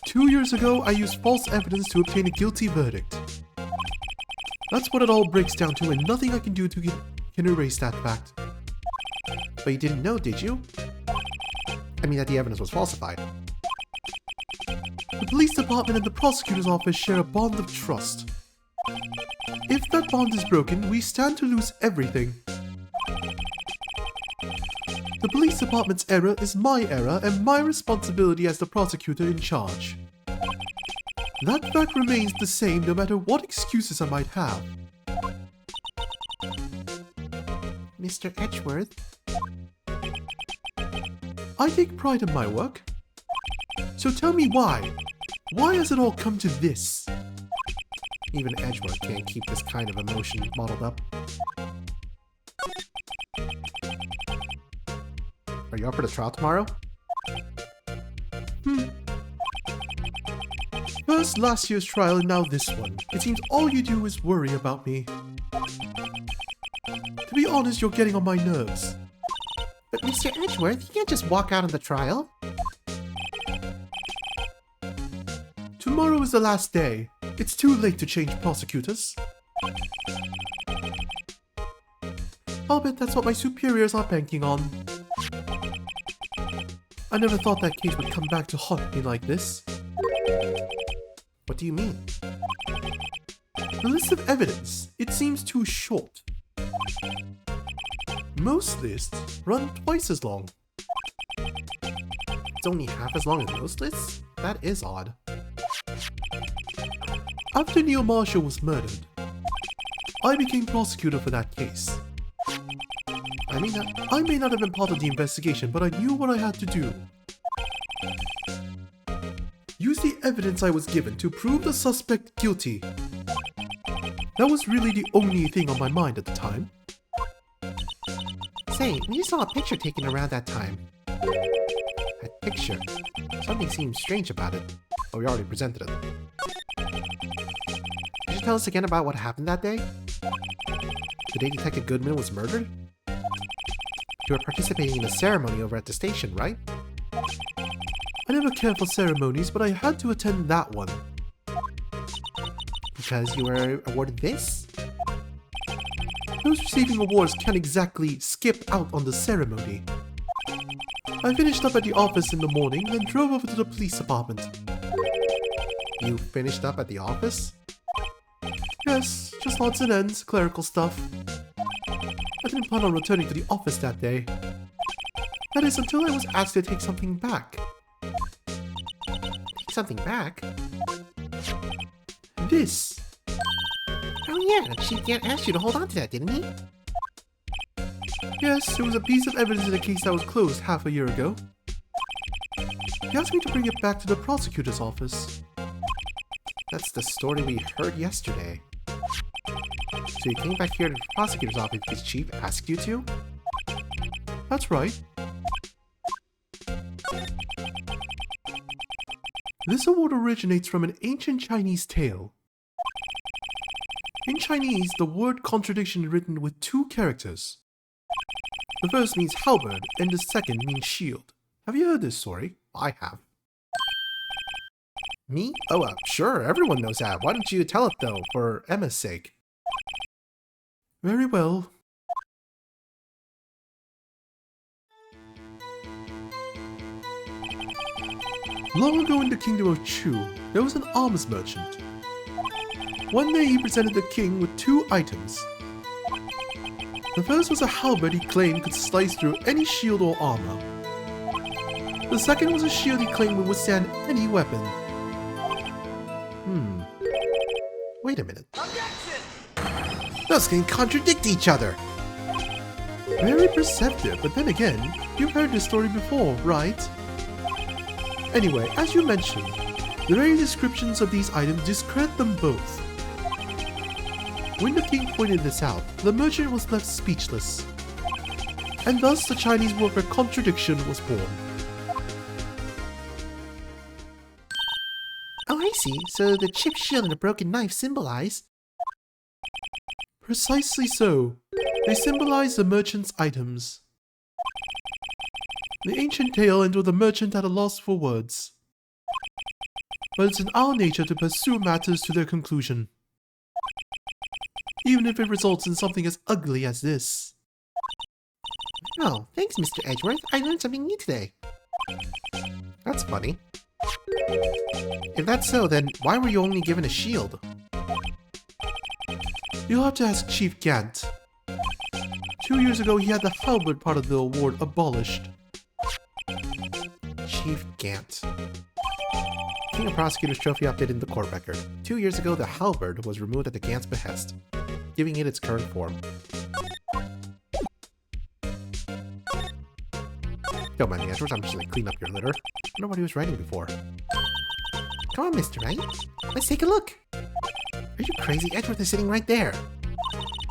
2 years ago, I used false evidence to obtain a guilty verdict. That's what it all breaks down to, and nothing I can do can erase that fact. But you didn't know, did you? I mean that the evidence was falsified. The police department and the prosecutor's office share a bond of trust. If that bond is broken, we stand to lose everything. The police department's error is my error and my responsibility as the prosecutor in charge. That fact remains the same no matter what excuses I might have. Mr. Edgeworth? I take pride in my work. So tell me why. Why has it all come to this? Even Edgeworth can't keep this kind of emotion bottled up. Are you you up for the trial tomorrow? First last year's trial and now this one. It seems all you do is worry about me. To be honest, you're getting on my nerves. But Mr. Edgeworth, you can't just walk out on the trial. Tomorrow is the last day. It's too late to change prosecutors. I'll bet that's what my superiors are banking on. I never thought that case would come back to haunt me like this. What do you mean? The list of evidence, it seems too short. Most lists run twice as long. It's only half as long as most lists? That is odd. After Neil Marshall was murdered, I became prosecutor for that case. I may not have been part of the investigation, but I knew what I had to do. Use the evidence I was given to prove the suspect guilty. That was really the only thing on my mind at the time. Say, we saw a picture taken around that time. That picture. Something seems strange about it. But we already presented it. Could you tell us again about what happened that day? The day Detective Goodman was murdered? You were participating in a ceremony over at the station, right? I never cared for ceremonies, but I had to attend that one. Because you were awarded this? Those receiving awards can't exactly skip out on the ceremony. I finished up at the office in the morning, then drove over to the police department. You finished up at the office? Yes, just odds and ends, clerical stuff. I didn't plan on returning to the office that day. That is, until I was asked to take something back. Take something back? This. Oh yeah, Chief Gant asked you to hold on to that, didn't he? Yes, it was a piece of evidence in a case that was closed half a year ago. He asked me to bring it back to the prosecutor's office. That's the story we heard yesterday. So you came back here to the prosecutor's office because Chief asked you to? That's right. This award originates from an ancient Chinese tale. In Chinese, the word contradiction is written with two characters. The first means halberd, and the second means shield. Have you heard this story? I have. Me? Oh, sure, everyone knows that. Why don't you tell it though, for Emma's sake? Very well. Long ago in the kingdom of Chu, there was an arms merchant. One day he presented the king with two items. The first was a halberd he claimed could slice through any shield or armor. The second was a shield he claimed would withstand any weapon. Wait a minute. Those can contradict each other! Very perceptive, but then again, you've heard this story before, right? Anyway, as you mentioned, the very descriptions of these items discredit them both. When the king pointed this out, the merchant was left speechless. And thus the Chinese word for contradiction was born. Oh, I see. So the chipped shield and the broken knife symbolize... Precisely so. They symbolize the merchant's items. The ancient tale ended with the merchant at a loss for words. But it's in our nature to pursue matters to their conclusion. Even if it results in something as ugly as this. Oh, thanks, Mr. Edgeworth. I learned something new today. That's funny. If that's so, then why were you only given a shield? You'll have to ask Chief Gant. 2 years ago, he had the halberd part of the award abolished. Chief Gant. King of Prosecutors Trophy updated in the court record. 2 years ago, the halberd was removed at the Gant's behest, giving it its current form. Don't mind me, Edgeworth, I'm just gonna clean up your litter. I wonder what he was writing before. Come on, Mr. Wright. Let's take a look. Are you crazy? Edgeworth is sitting right there.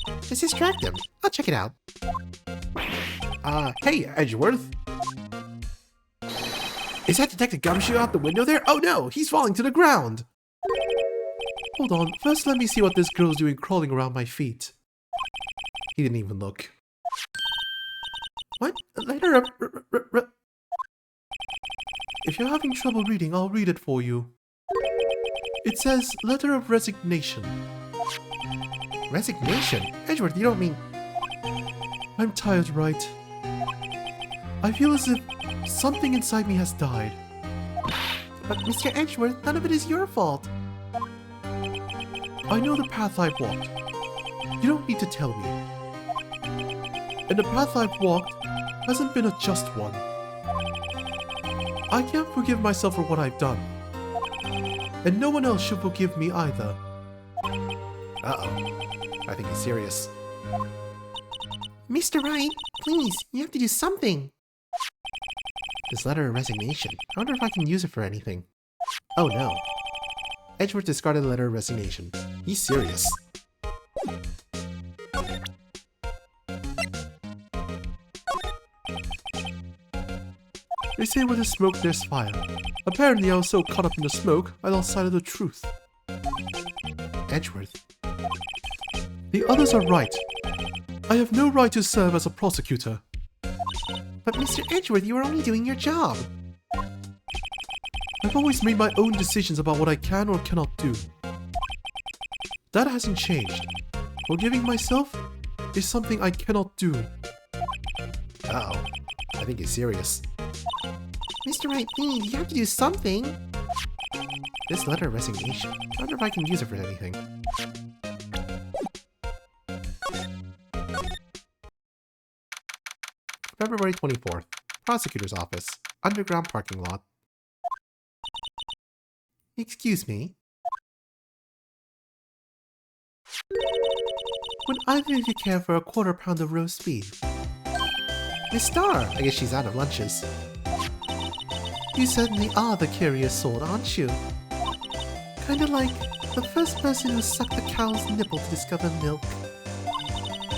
Let's distract him. I'll check it out. Hey, Edgeworth. Is that Detective Gumshoe out the window there? Oh no, he's falling to the ground! Hold on, first let me see what this girl's doing crawling around my feet. He didn't even look. What? A letter of... If you're having trouble reading, I'll read it for you. It says, letter of resignation. Resignation? Edgeworth, you don't mean... I'm tired, Wright. I feel as if something inside me has died. But Mr. Edgeworth, none of it is your fault. I know the path I've walked. You don't need to tell me. And the path I've walked hasn't been a just one. I can't forgive myself for what I've done. And no one else should forgive me either. Uh-oh. I think he's serious. Mr. Wright, please, you have to do something. This letter of resignation. I wonder if I can use it for anything. Oh no. Edgeworth discarded the letter of resignation. He's serious. They say where there's smoke, there's fire. Apparently I was so caught up in the smoke, I lost sight of the truth. Edgeworth. The others are right. I have no right to serve as a prosecutor. But Mr. Edgeworth, you are only doing your job. I've always made my own decisions about what I can or cannot do. That hasn't changed. Forgiving myself is something I cannot do. Uh-oh. I think he's serious. Mr. Wright, please, you have to do something. This letter of resignation. I wonder if I can use it for anything. February 24th. Prosecutor's Office. Underground parking lot. Excuse me. Would either of you care for a quarter-pound of roast beef? Miss Starr, I guess she's out of lunches. You certainly are the curious sort, aren't you? Kinda like the first person who sucked a cow's nipple to discover milk.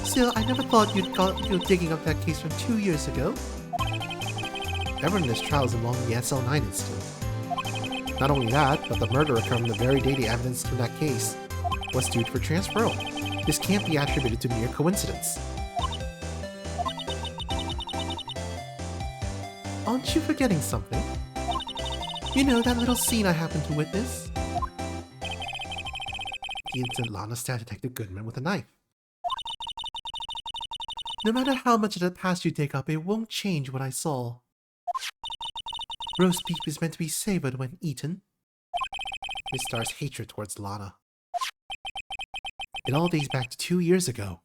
Still, I never thought you'd got you digging up that case from 2 years ago. Everyone in this trial is involved in the SL9 incident. Not only that, but the murder occurred on the very day the evidence in that case was due for transferal. This can't be attributed to mere coincidence. Aren't you forgetting something? You know, that little scene I happened to witness? The incident Lana stabbed Detective Goodman with a knife. No matter how much of the past you dig up, it won't change what I saw. Roast beef is meant to be savored when eaten. Miss Starr's hatred towards Lana. It all dates back to 2 years ago.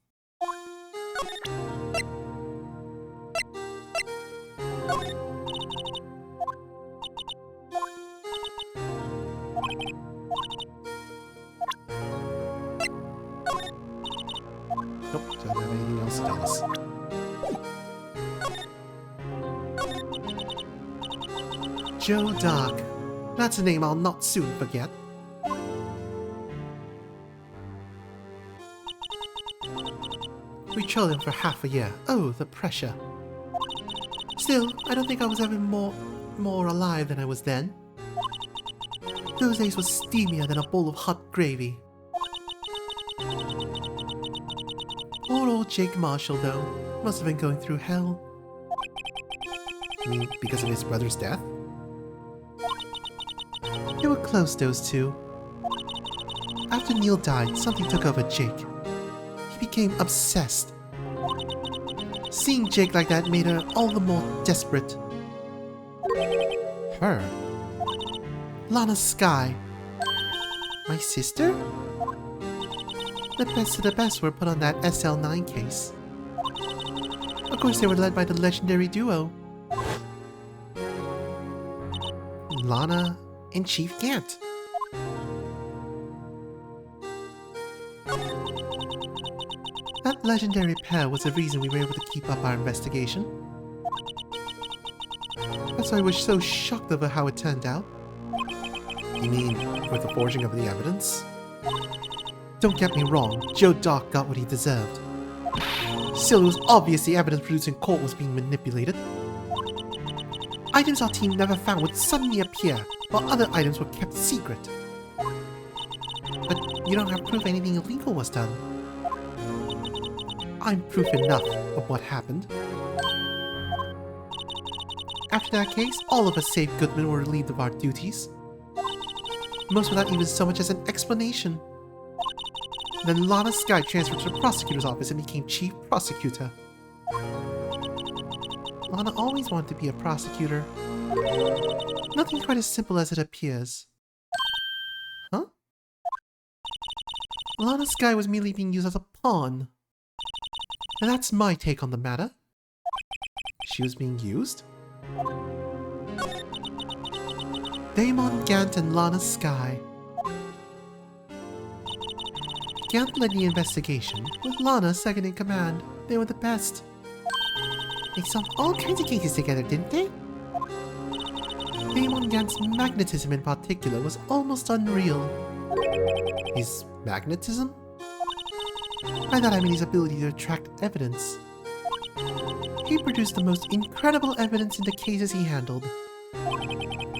Nope, don't have anything else to tell us. Joe Dark. That's a name I'll not soon forget. We trailed him for half a year. Oh, the pressure. Still, I don't think I was ever more alive than I was then. Those days were steamier than a bowl of hot gravy. Poor old Jake Marshall, though. Must have been going through hell. You mean because of his brother's death? They were close, those two. After Neil died, something took over Jake. He became obsessed. Seeing Jake like that made her all the more desperate. Her? Lana Skye. my sister? The best of the best were put on that SL9 case. Of course, they were led by the legendary duo. Lana and Chief Gant. That legendary pair was the reason we were able to keep up our investigation. That's why I was so shocked over how it turned out. You mean with the forging of the evidence? Don't get me wrong, Joe Dark got what he deserved. Still, it was obvious the evidence produced in court was being manipulated. Items our team never found would suddenly appear, while other items were kept secret. But you don't have proof anything illegal was done. I'm proof enough of what happened. After that case, all of us save Goodman were relieved of our duties. Most without even so much as an explanation. Then Lana Sky transferred to the prosecutor's office and became chief prosecutor. Lana always wanted to be a prosecutor. Nothing quite as simple as it appears. Huh? Lana Sky was merely being used as a pawn. And that's my take on the matter. She was being used? Damon Gant and Lana Sky. Gant led the investigation, with Lana second in command. They were the best. They solved all kinds of cases together, didn't they? Damon Gant's magnetism in particular was almost unreal. His magnetism? By that I mean his ability to attract evidence. He produced the most incredible evidence in the cases he handled.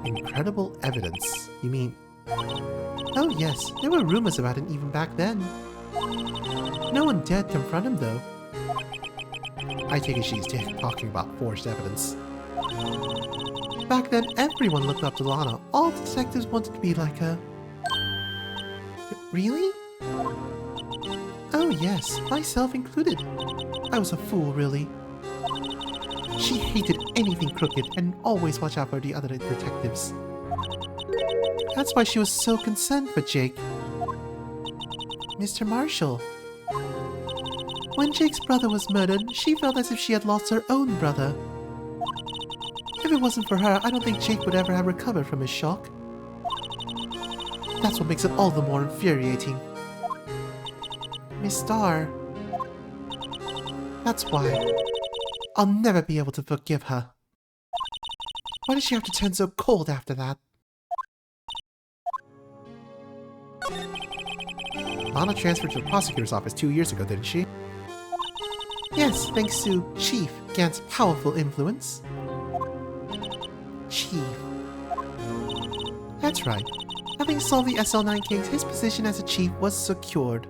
Incredible evidence? You mean... Oh yes, there were rumors about him even back then. No one dared confront him though. I take it she's talking about forged evidence. Back then, everyone looked up to Lana. All the detectives wanted to be like her. Really? Oh yes, myself included. I was a fool, really. She hated anything crooked and always watched out for the other detectives. That's why she was so concerned for Jake. Mr. Marshall. When Jake's brother was murdered, she felt as if she had lost her own brother. If it wasn't for her, I don't think Jake would ever have recovered from his shock. That's what makes it all the more infuriating. Miss Starr. That's why. I'll never be able to forgive her. Why did she have to turn so cold after that? Lana transferred to the prosecutor's office 2 years ago, didn't she? Yes, thanks to Chief Gant's powerful influence. Chief. That's right. Having solved the SL9 case, his position as a chief was secured.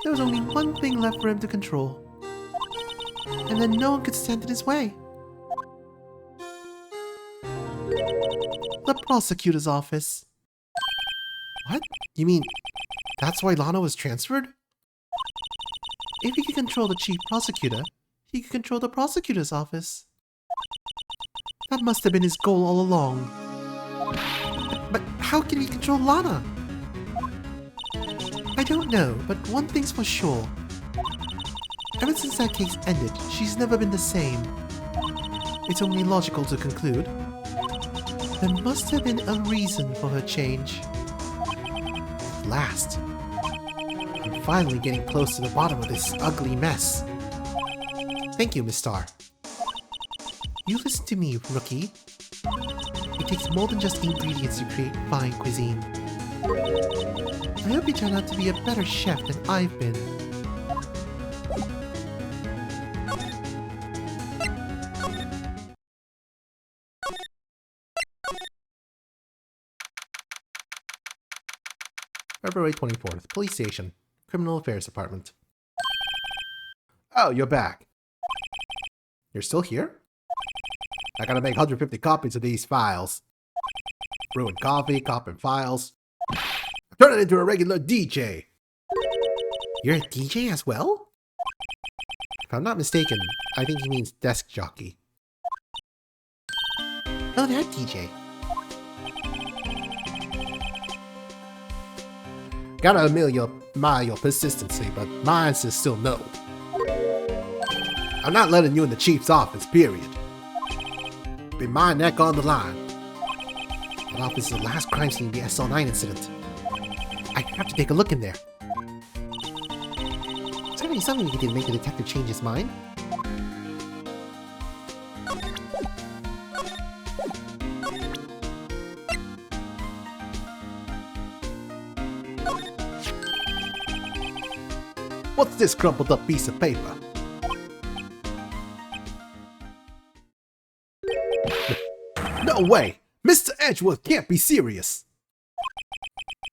There was only one thing left for him to control. And then no one could stand in his way. The prosecutor's office. What? You mean that's why Lana was transferred? If he could control the chief prosecutor, he could control the prosecutor's office. That must have been his goal all along. But how can he control Lana? I don't know, but one thing's for sure. Ever since that case ended, she's never been the same. It's only logical to conclude. There must have been a reason for her change. At last. I'm finally getting close to the bottom of this ugly mess. Thank you, Miss Starr. You listen to me, rookie. It takes more than just ingredients to create fine cuisine. I hope you turn out to be a better chef than I've been. February 24th, Police Station, Criminal Affairs Department. Oh, you're back. You're still here? I gotta make 150 copies of these files. Ruined coffee, copping files. Turn it into a regular DJ. You're a DJ as well? If I'm not mistaken, I think he means desk jockey. Oh, that DJ. Gotta admire your persistency, but mine is still no. I'm not letting you in the chief's office, period. Be my neck on the line. That office is the last crime scene of the SL9 incident. I have to take a look in there. Certainly something you can make the detective change his mind. What's this crumpled up piece of paper? No way! Mr. Edgeworth can't be serious!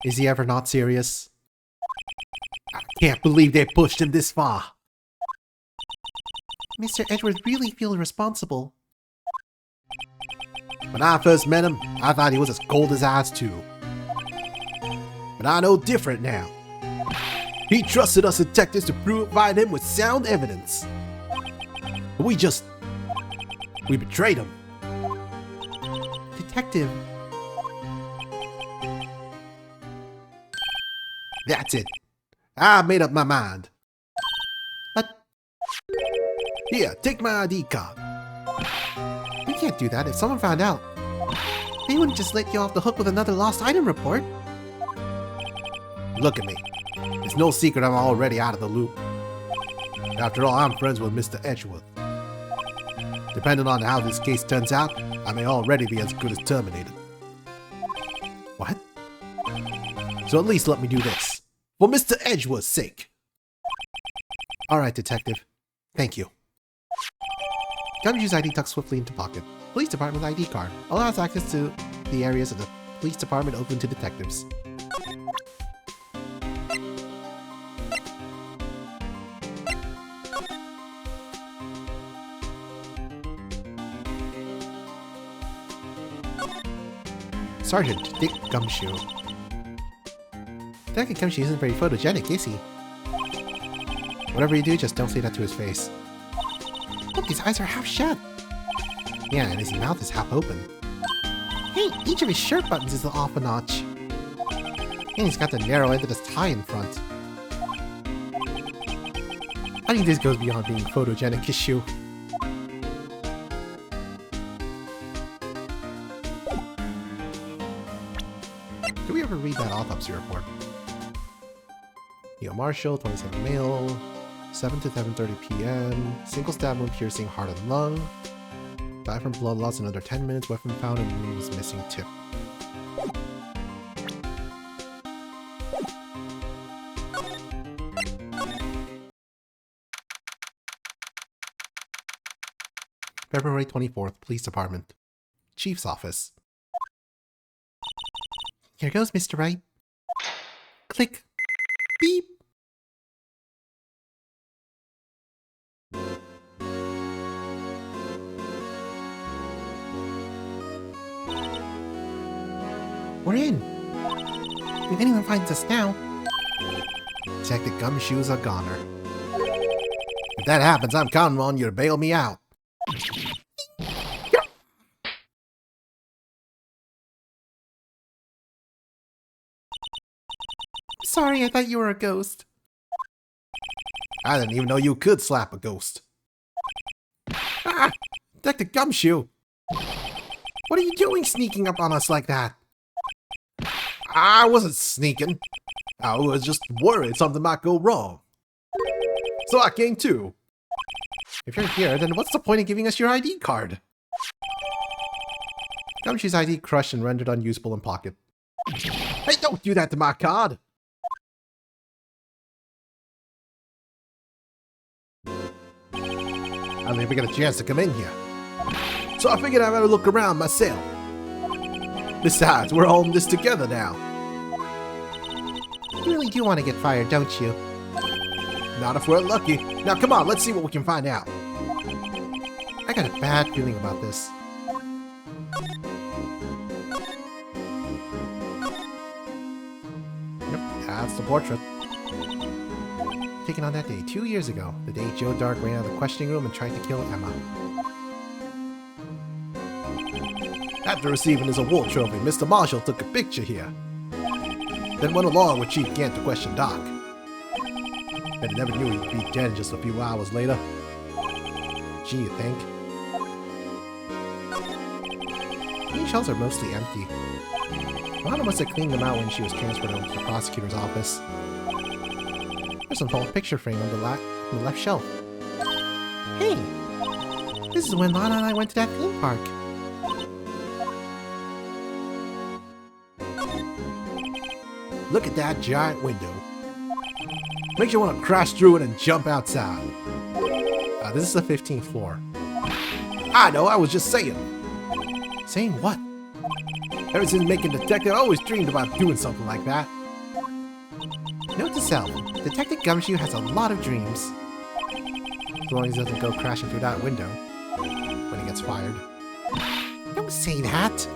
Is he ever not serious? I can't believe they pushed him this far. Mr. Edward really feels responsible. When I first met him, I thought he was as cold as ice too. But I know different now. He trusted us detectives to provide him with sound evidence. But we betrayed him. Detective. That's it. I made up my mind. But Here, take my ID card. we can't do that if someone found out. They wouldn't just let you off the hook with another lost item report. Look at me. It's no secret I'm already out of the loop. After all, I'm friends with Mr. Edgeworth. Depending on how this case turns out, I may already be as good as terminated. What? So at least let me do this. For Mr. Edgeworth's sake. Alright, Detective. Thank you. Gumshoe's ID tucked swiftly into pocket. Police Department ID card. Allows access to the areas of the police department open to detectives. Sergeant Dick Gumshoe. Detective Gumshoe isn't very photogenic, is he? Whatever you do, just don't say that to his face. Look, his eyes are half shut. Yeah, and his mouth is half open. Hey, each of his shirt buttons is off a notch. And he's got the narrow end of his tie in front. I think this goes beyond being photogenic issue. Do we ever read that autopsy report? Neil Marshall, 27 male, 7 to 7:30 p.m. Single stab wound piercing heart and lung. Died from blood loss in under 10 minutes. Weapon found and wound was missing tip. February 24th, Police Department. Chief's Office. Here goes, Mr. Wright. Click. Beep. We're in. If anyone finds us now, Detective Gumshoe's a goner. If that happens, I'm counting on you to bail me out. Sorry, I thought you were a ghost. I didn't even know you could slap a ghost. Ah! Detective Gumshoe! What are you doing sneaking up on us like that? I wasn't sneaking. I was just worried something might go wrong. So I came too. If you're here, then what's the point of giving us your ID card? Gumshoe's ID crushed and rendered unusable in pocket. Hey, don't do that to my card! I didn't even get a chance to come in here. So I figured I better look around myself. Besides, we're all in this together now. You really do want to get fired, don't you? Not if we're lucky. Now come on, let's see what we can find out. I got a bad feeling about this. Yep, that's the portrait. Taken on that day 2 years ago, the day Joe Dark ran out of the questioning room and tried to kill Emma. After receiving his award trophy, Mr. Marshall took a picture here. Then went along with Chief Gant to question Doc. And never knew he'd be dead just a few hours later. Gee, you think? These shelves are mostly empty. Lana must have cleaned them out when she was transferred over to the prosecutor's office. There's some false picture frame on the left shelf. Hey! This is when Lana and I went to that theme park. Look at that giant window. Makes you want to crash through it and jump outside. This is the 15th floor. I know, I was just saying. Saying what? Ever since making Detective, I always dreamed about doing something like that. Note to self, Detective Gumshoe has a lot of dreams. As long as he doesn't go crashing through that window when he gets fired. Don't say that!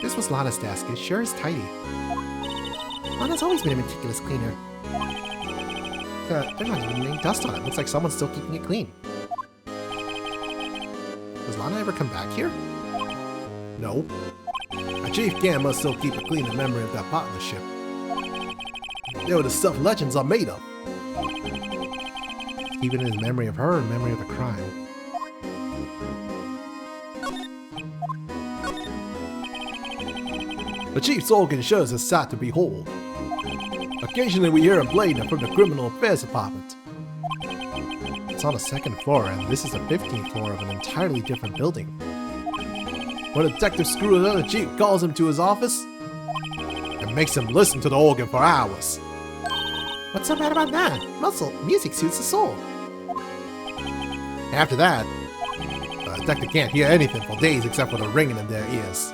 This was Lana's desk. It sure is tidy. Lana's always been a meticulous cleaner. There's not even any dust on it. Looks like someone's still keeping it clean. Does Lana ever come back here? No. A Chief Gam must still keep a clean in memory of that partnership. They were the stuff legends are made of. Even in his memory of her, in memory of the crime. The Chief's organ shows a sight to behold. Occasionally we hear him blading from the Criminal Affairs Department. It's on the 2nd floor, and this is the 15th floor of an entirely different building. When a detective screws another chief calls him to his office and makes him listen to the organ for hours. What's so bad about that? Music suits the soul. After that, the detective can't hear anything for days except for the ringing in their ears.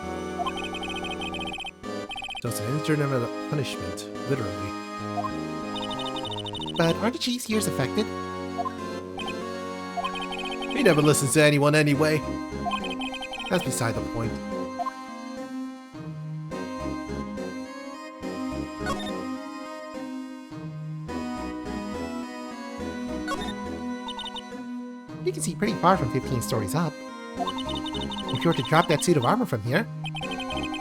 Just an intermittent punishment, literally. But aren't the Chief's ears affected? He never listens to anyone anyway. That's beside the point. You can see pretty far from 15 stories up. If you were to drop that suit of armor from here...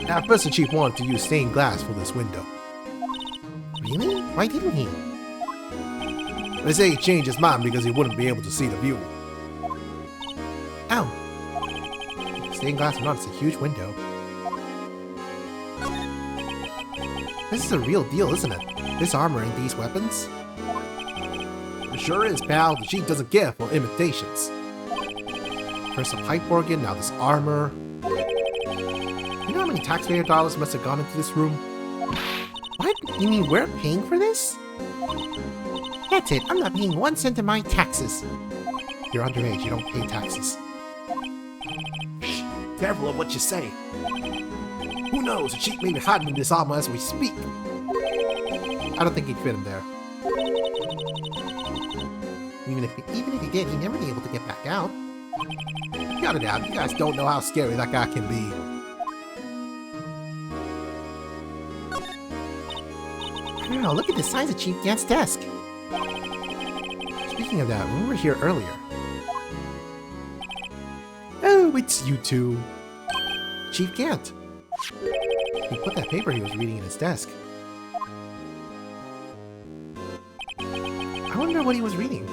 At first the chief wanted to use stained glass for this window. Really? Why didn't he? They say he changed his mind because he wouldn't be able to see the view. Ow! Stained glass or not, it's a huge window. This is a real deal, isn't it? This armor and these weapons? It sure is, pal. The chief doesn't care for imitations. First a pipe organ, now this armor. You know how many taxpayer dollars must have gone into this room? What? You mean we're paying for this? That's it, I'm not paying 1 cent of my taxes. You're underage, you don't pay taxes. Shh, careful of what you say. Who knows, the chief may be hiding in this armor as we speak. I don't think he'd fit in there. Even if he did, he'd never be able to get back out. Cut it out, you guys don't know how scary that guy can be. Wow, look at the size of Chief Gant's desk. Speaking of that, when we were here earlier... Oh, it's you two. Chief Gant. He put that paper he was reading in his desk. I wonder what he was reading.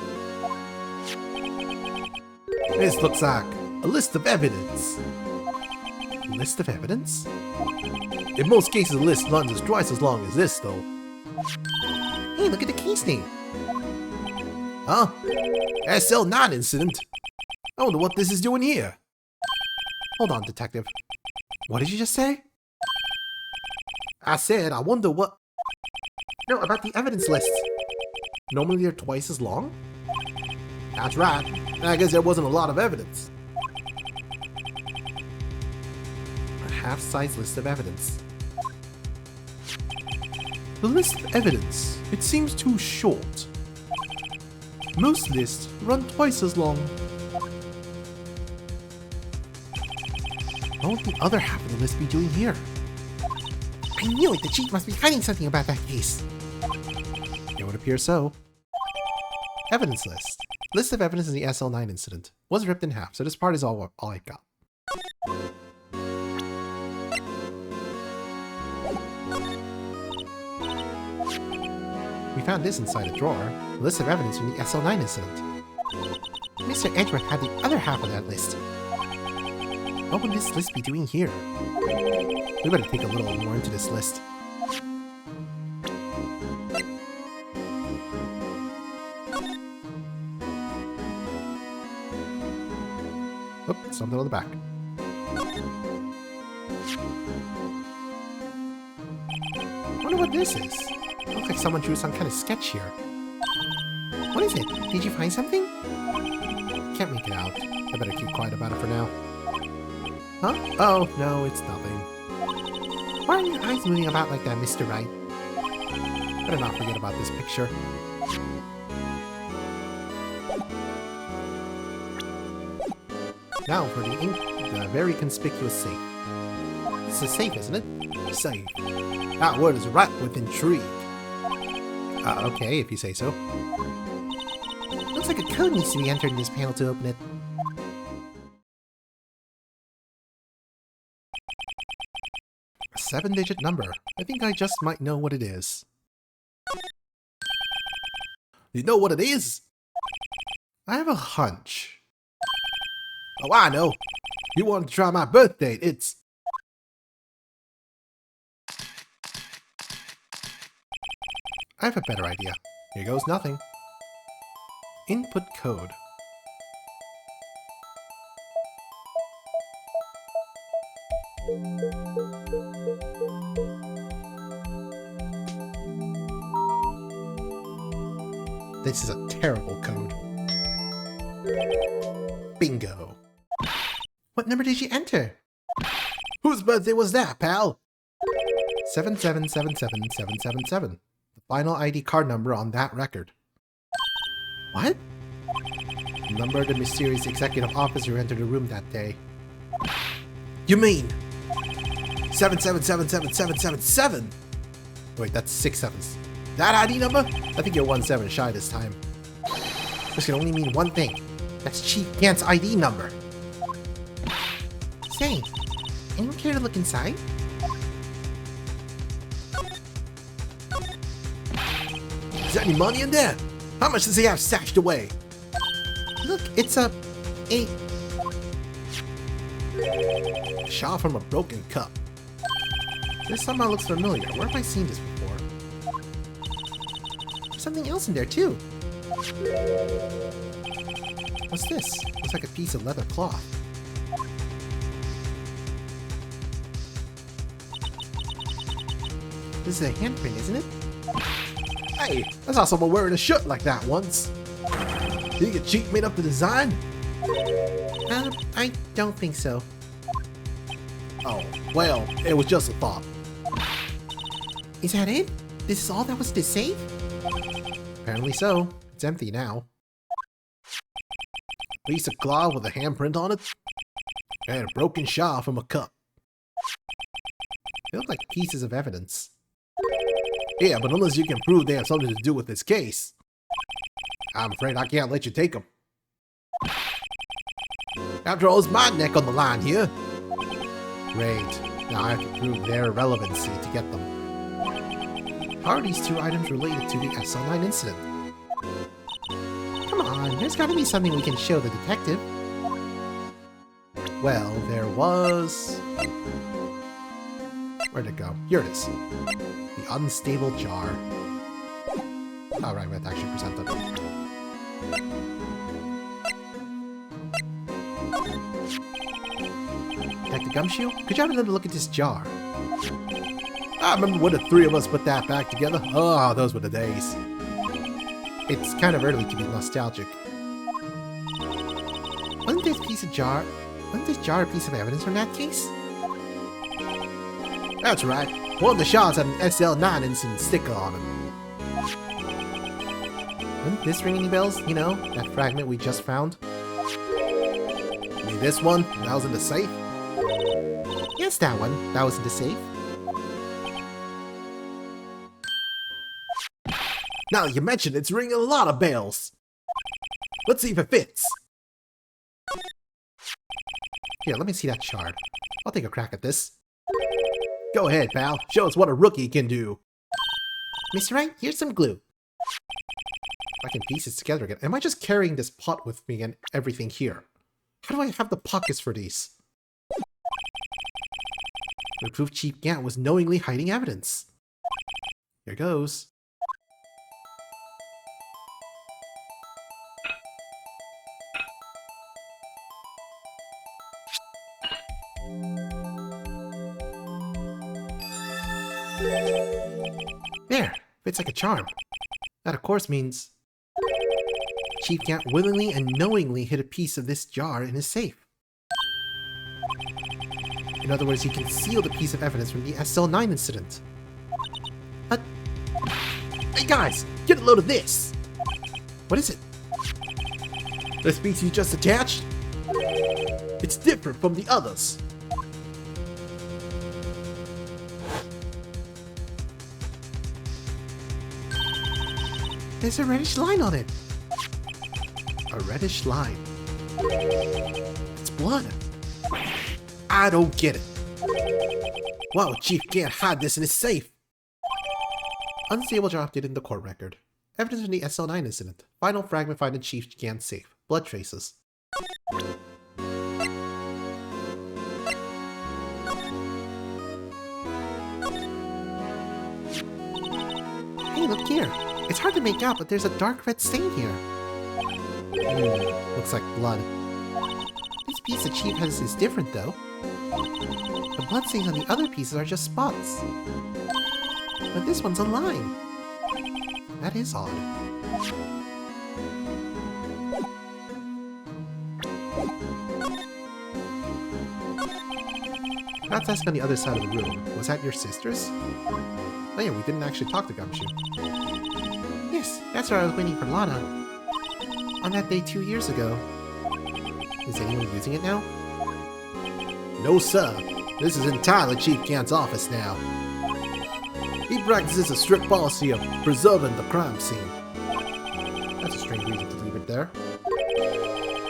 This looks like a list of evidence. List of evidence? In most cases, the list runs as twice as long as this, though. Hey, look at the case name. Huh? SL9 incident? I wonder what this is doing here. Hold on, detective. What did you just say? I said, I wonder what... No, about the evidence lists. Normally they're twice as long? That's right. I guess there wasn't a lot of evidence. A half-size list of evidence. The list of evidence. It seems too short. Most lists run twice as long. What would the other half of the list be doing here? I knew it! The chief must be hiding something about that case. It would appear so. Evidence list. List of evidence in the SL9 incident. Was ripped in half, so this part is all I got. We found this inside a drawer. A list of evidence from the SL9 incident. Mr. Edgeworth had the other half of that list. What would this list be doing here? We better take a little more into this list. Oop, something on the back. Wonder what this is. Looks like someone drew some kind of sketch here. What is it? Did you find something? can't make it out. I better keep quiet about it for now. Huh? Oh, no, it's nothing. Why are your eyes moving about like that, Mr. Wright? Better not forget about this picture. Now for the very conspicuous safe. This is a safe, isn't it? Safe. That word is ripe with intrigue. Okay, if you say so. Looks like a code needs to be entered in this panel to open it. A 7-digit number. I think I just might know what it is. You know what it is? I have a hunch. Oh, I know. You wanted to try my birth date. It's... I have a better idea. Here goes nothing. Input code. This is a terrible code. Bingo. What number did you enter? Whose birthday was that, pal? 7777777. The final ID card number on that record. What? The number of the mysterious executive officer who entered the room that day. You mean 7777777? Wait, that's 6 sevens. That ID number? I think you're 1 7 shy this time. This can only mean one thing. That's Chief Gant's ID number. Say, anyone care to look inside? Is there any money in there? How much does he have stashed away? Look, it's a shot from a broken cup. This somehow looks familiar. Where have I seen this before? There's something else in there too. What's this? Looks like a piece of leather cloth. This is a handprint, isn't it? Hey, I saw someone wearing a shirt like that once. Did you get cheap made up the design? I don't think so. Oh, well, it was just a thought. Is that it? This is all that was to save? Apparently so. It's empty now. A piece of cloth with a handprint on it, and a broken shawl from a cup. They look like pieces of evidence. Yeah, but unless you can prove they have something to do with this case, I'm afraid I can't let you take them. After all, it's my neck on the line here. Great. Now I have to prove their relevancy to get them. How are these 2 items related to the SL9 incident? Come on, there's gotta be something we can show the detective. Well, there was... Where'd it go? Here it is. The unstable jar. Alright, we have to actually present them. Detective Gumshoe, could you have another look at this jar? I remember when the 3 of us put that back together. Oh, those were the days. It's kind of early to be nostalgic. Wasn't this jar a piece of evidence from that case? That's right. One of the shots had an SL9 incident sticker on it. Wouldn't this ring any bells? You know, that fragment we just found? You mean this one? That was in the safe? Yes, that one. That was in the safe. Now that you mention it, it's ringing a lot of bells. Let's see if it fits. Here, let me see that shard. I'll take a crack at this. Go ahead, pal. Show us what a rookie can do. Mr. Wright, here's some glue. I can piece this together again. Am I just carrying this pot with me and everything here? How do I have the pockets for these? The proof Chief Gant was knowingly hiding evidence. Here goes. There! Fits like a charm. That of course means... Chief Gant willingly and knowingly hid a piece of this jar in his safe. In other words, he concealed a piece of evidence from the SL9 incident. But... Hey guys, get a load of this! what is it? This piece you just attached? It's different from the others. There's a reddish line on it. A reddish line. It's blood. I don't get it. Why would Chief Gant hide this in his safe? Unstable dropped it in the court record. Evidence from the SL9 incident. Final fragment found in Chief Gant's safe. Blood traces. Hey, look here. It's hard to make out, but there's a dark red stain here. Looks like blood. This piece the Chief has is different, though. The blood stains on the other pieces are just spots. But this one's a line. That is odd. Let's ask on the other side of the room. Was that your sister's? Oh yeah, we didn't actually talk to Gumshoe. Yes, that's where I was waiting for Lana. On that day 2 years ago. Is anyone using it now? No sir, this is entirely Chief Gant's office now. He practices a strict policy of preserving the crime scene. That's a strange reason to leave it there.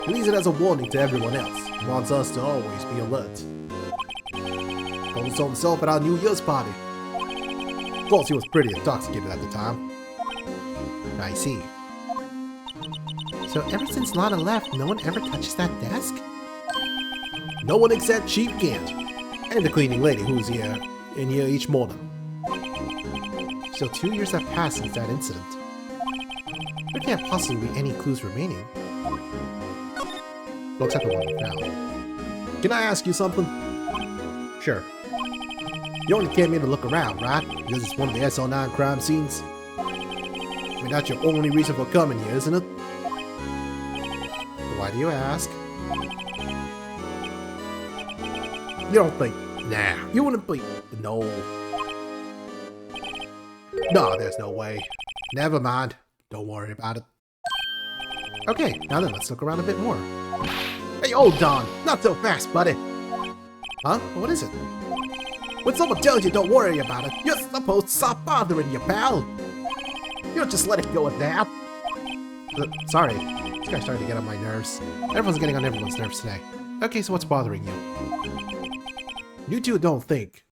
He leaves it as a warning to everyone else. He wants us to always be alert. Told us so himself at our New Year's party. Of course, he was pretty intoxicated at the time. I see. So ever since Lana left, no one ever touches that desk? No one except Chief Gant and the cleaning lady who's in here each morning. So 2 years have passed since that incident. There can't possibly be any clues remaining. Looks like the one we found. Can I ask you something? Sure. You only came here to look around, right? Because it's one of the SL9 crime scenes? I mean, that's your only reason for coming here, isn't it? Why do you ask? You don't think... Nah, you wouldn't be... No. No, there's no way. Never mind. Don't worry about it. Okay, now then let's look around a bit more. Hey, hold on! Not so fast, buddy! Huh? What is it? When someone tells you don't worry about it, you're supposed to stop bothering you, pal! You don't just let it go at that. Sorry. This guy's starting to get on my nerves. Everyone's getting on everyone's nerves today. Okay, so what's bothering you? You two don't think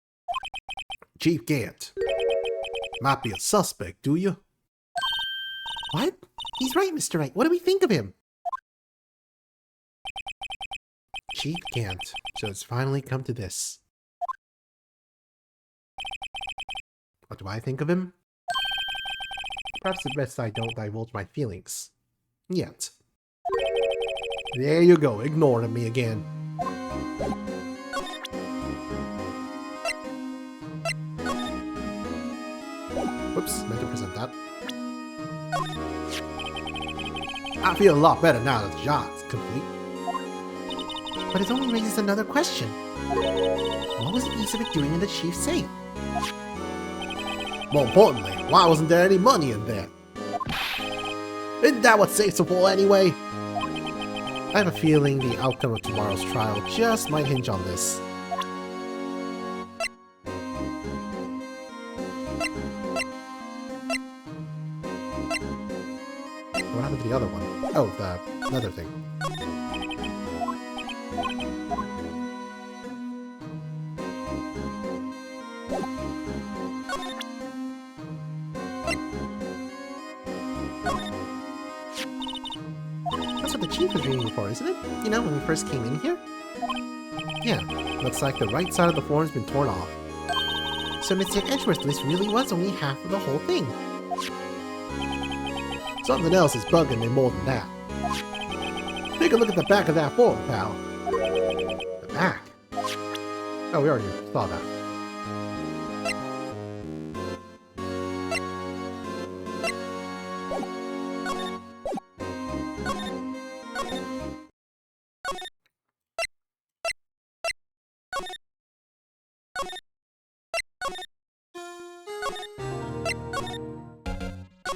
Chief Gant might be a suspect, do you? What? He's right, Mr. Wright. What do we think of him? Chief Gant. So it's finally come to this. What do I think of him? Perhaps it's best I don't divulge my feelings. Yet. There you go, ignoring me again. Whoops, meant to present that. I feel a lot better now that the job's complete. But it only raises another question. What was the piece of it doing in the Chief's safe? More importantly, why wasn't there any money in there? Isn't that what safes are for anyway? I have a feeling the outcome of tomorrow's trial just might hinge on this. What happened to the other one? Oh, the other thing. That's what the Chief was reading for, isn't it? You know, when we first came in here? Yeah, looks like the right side of the form's been torn off. So Mr. Edgeworth's list really was only half of the whole thing. Something else is bugging me more than that. Take a look at the back of that form, pal. The back? Oh, we already saw that.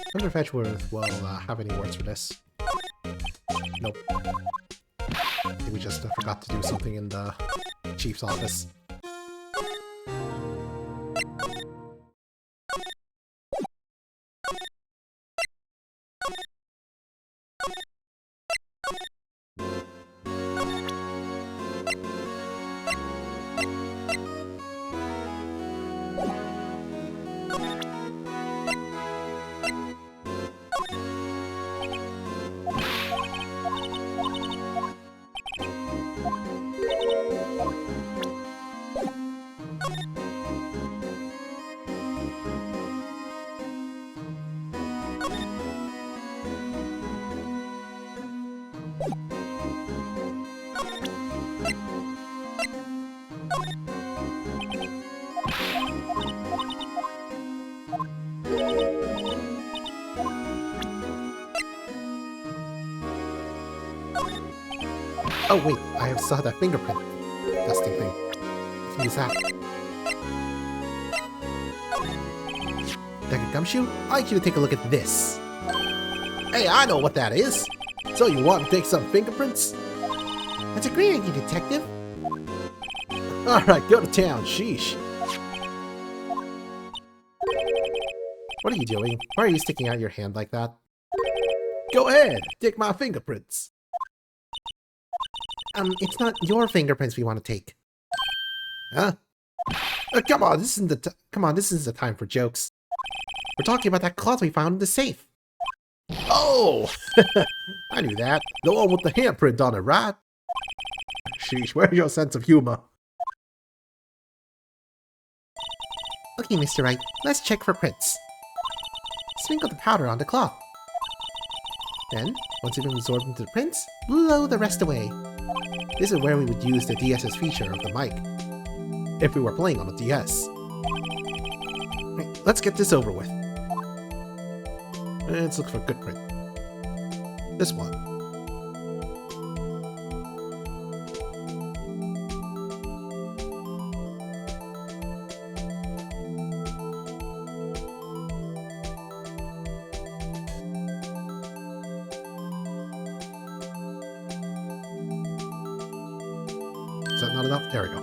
I wonder if Edgeworth will have any words for this. Nope. I think we just forgot to do something in the chief's office. Oh wait, I saw that fingerprint testing thing. Let's use that. Deca Gumshoe, I'd like you to take a look at this. Hey, I know what that is. So you want to take some fingerprints? That's a great idea, Detective. Alright, go to town, sheesh. What are you doing? Why are you sticking out your hand like that? Go ahead, take my fingerprints. It's not your fingerprints we want to take. Huh? Come on, this isn't the time for jokes. We're talking about that cloth we found in the safe. Oh! I knew that. The one with the handprint on it, right? Sheesh, where's your sense of humor? Okay, Mr. Wright, let's check for prints. Sprinkle the powder on the cloth. Then, once it's been absorbed into the prints, blow the rest away. This is where we would use the DS's feature of the mic, if we were playing on a DS. Right, let's get this over with. Let's look for a good print. This one. Is that not enough? There we go.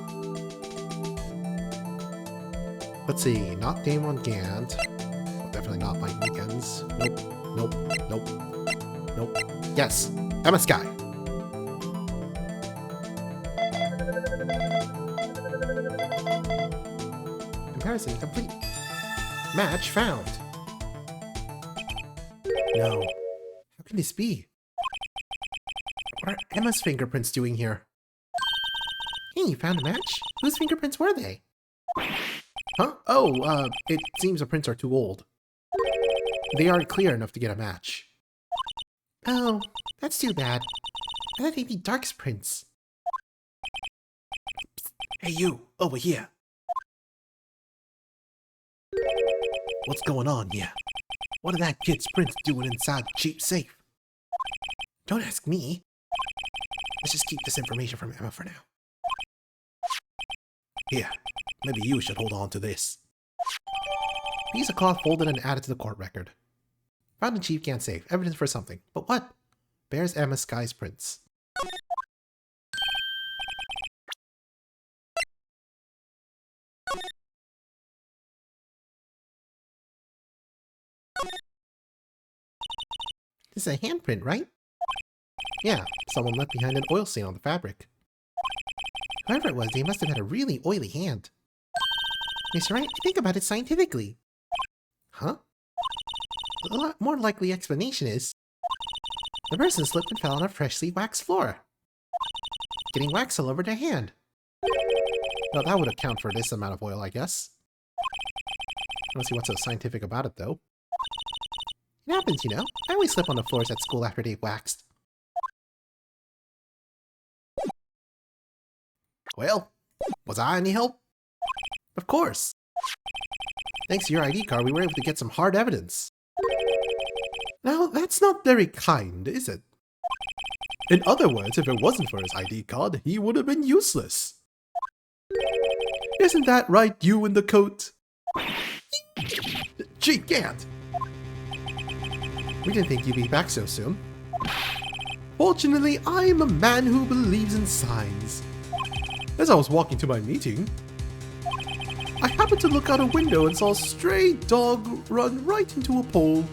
Let's see, not Damon Gant. Oh, definitely not Mike Weekends. Nope, nope, nope, nope. Yes, Emma Sky. Comparison complete. Match found. No. How can this be? What are Emma's fingerprints doing here? Hey, you found a match? Whose fingerprints were they? Huh? Oh, it seems the prints are too old. They aren't clear enough to get a match. Oh, that's too bad. I thought they'd be Dark's prints. Hey you, over here. What's going on here? What are that kid's prints doing inside the cheap safe? Don't ask me. Let's just keep this information from Emma for now. Here, maybe you should hold on to this. Piece of cloth folded and added to the court record. Found in Chief Gant's safe. Evidence for something. But what? Bears Emma Sky's prints. This is a handprint, right? Yeah, someone left behind an oil stain on the fabric. Whoever it was, they must have had a really oily hand. Mr. Wright, think about it scientifically. Huh? A lot more likely explanation is the person slipped and fell on a freshly waxed floor, getting wax all over their hand. Well, that would account for this amount of oil, I guess. I don't see what's so scientific about it, though. It happens, you know. I always slip on the floors at school after they've waxed. Well, was I any help? Of course. Thanks to your ID card, we were able to get some hard evidence. Now, that's not very kind, is it? In other words, if it wasn't for his ID card, he would have been useless. Isn't that right, you in the coat? Chief Gant! We didn't think you'd be back so soon. Fortunately, I am a man who believes in signs. As I was walking to my meeting, I happened to look out a window and saw a stray dog run right into a pole.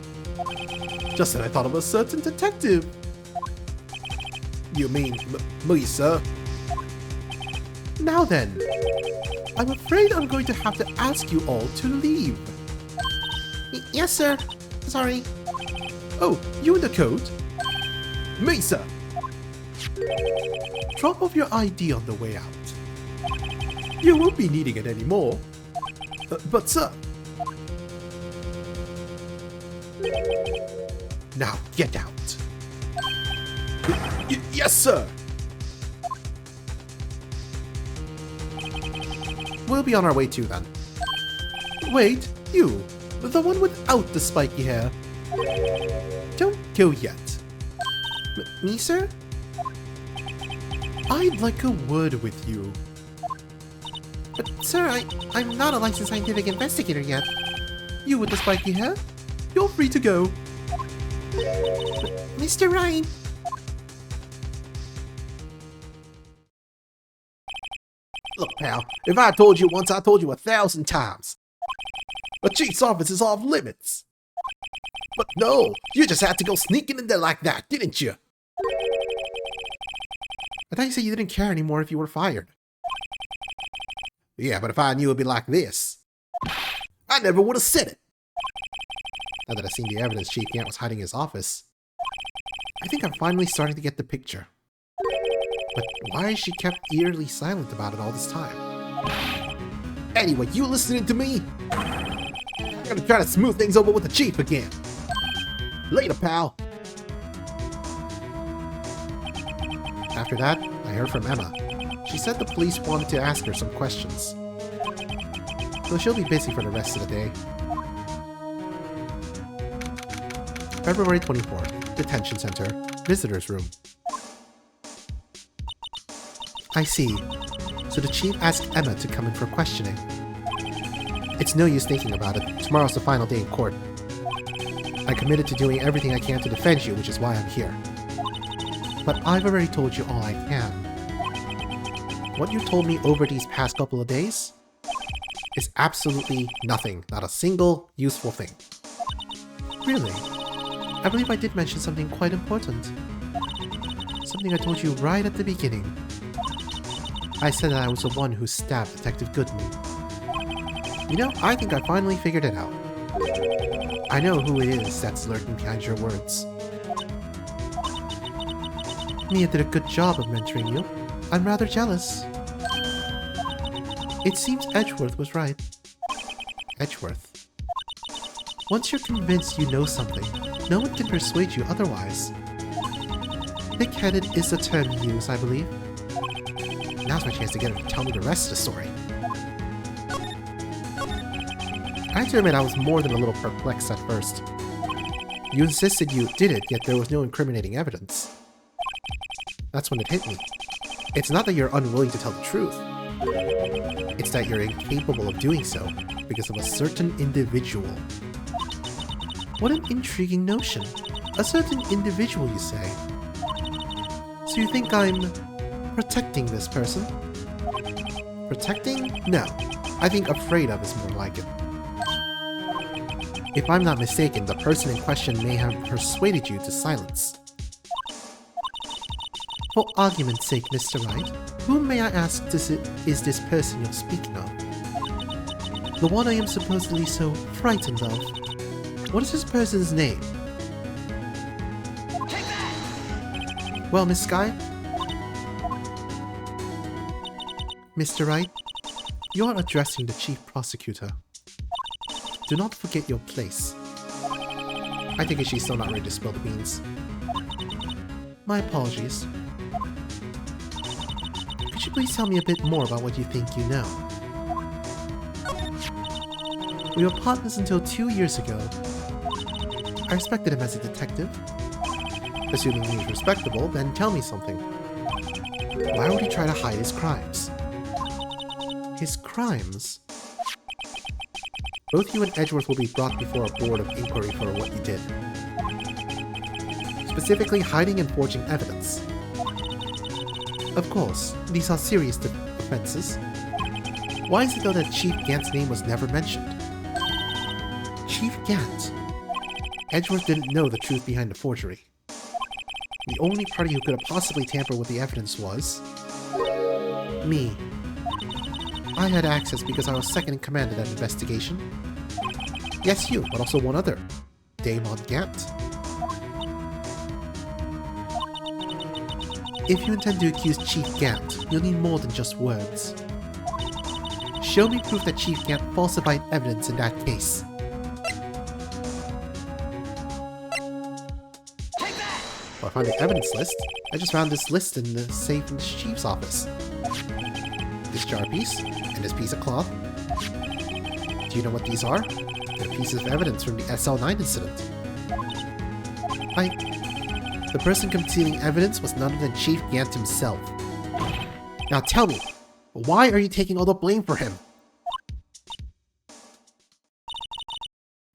Just then I thought of a certain detective. You mean me, sir? Now then, I'm afraid I'm going to have to ask you all to leave. Yes, sir. Sorry. Oh, you in the coat? Me, sir. Drop off your ID on the way out. You won't be needing it anymore. But, sir. Now get out. Yes, sir. We'll be on our way too then. Wait, you, the one without the spiky hair. Don't go yet. Me, sir? I'd like a word with you. But, sir, I'm not a licensed scientific investigator yet. You with the spiky hair? You're free to go. Mr. Wright! Look, pal, if I told you once, I told you 1,000 times. A chief's office is off limits. But no, you just had to go sneaking in there like that, didn't you? I thought you said you didn't care anymore if you were fired. Yeah, but if I knew it'd be like this, I never would have said it. Now that I've seen the evidence Chief Gant was hiding in his office, I think I'm finally starting to get the picture. But why is she kept eerily silent about it all this time? Anyway, you listening to me? I'm gonna try to smooth things over with the chief again. Later, pal. After that, I heard from Emma. She said the police wanted to ask her some questions. So she'll be busy for the rest of the day. February 24th, Detention Center, Visitors Room. I see. So the chief asked Emma to come in for questioning. It's no use thinking about it. Tomorrow's the final day in court. I committed to doing everything I can to defend you, which is why I'm here. But I've already told you all I can. What you told me over these past couple of days is absolutely nothing. Not a single useful thing. Really? I believe I did mention something quite important. Something I told you right at the beginning. I said that I was the one who stabbed Detective Goodman. You know, I think I finally figured it out. I know who it is that's lurking behind your words. Mia did a good job of mentoring you. I'm rather jealous. It seems Edgeworth was right. Edgeworth. Once you're convinced you know something, no one can persuade you otherwise. Thick-headed is the term you use, I believe. Now's my chance to get her to tell me the rest of the story. I have to admit I was more than a little perplexed at first. You insisted you did it, yet there was no incriminating evidence. That's when it hit me. It's not that you're unwilling to tell the truth. It's that you're incapable of doing so because of a certain individual. What an intriguing notion. A certain individual, you say? So you think I'm protecting this person? Protecting? No. I think afraid of is more like it. If I'm not mistaken, the person in question may have persuaded you to silence. For argument's sake, Mr. Wright, whom may I ask is this person you're speaking of? The one I am supposedly so frightened of. What is this person's name? Take that! Well, Miss Skye? Mr. Wright, you're addressing the Chief Prosecutor. Do not forget your place. I think she's still not ready to spill the beans. My apologies. Could you please tell me a bit more about what you think you know? We were partners until 2 years ago. I respected him as a detective. Assuming he's respectable, then tell me something. Why would he try to hide his crimes? His crimes? Both you and Edgeworth will be brought before a board of inquiry for what you did. specifically hiding and forging evidence. Of course, these are serious offenses. Why is it though that Chief Gant's name was never mentioned? Chief Gant? Edgeworth didn't know the truth behind the forgery. The only party who could have possibly tampered with the evidence was... me. I had access because I was second in command of that investigation. Yes, you, but also one other. Damon Gant. If you intend to accuse Chief Gant, you'll need more than just words. Show me proof that Chief Gant falsified evidence in that case. Well, I found the evidence list. I just found this list in the safe in the chief's office. This jar piece, and this piece of cloth. Do you know what these are? They're pieces of evidence from the SL9 incident. The person concealing evidence was none other than Chief Gant himself. Now tell me, why are you taking all the blame for him?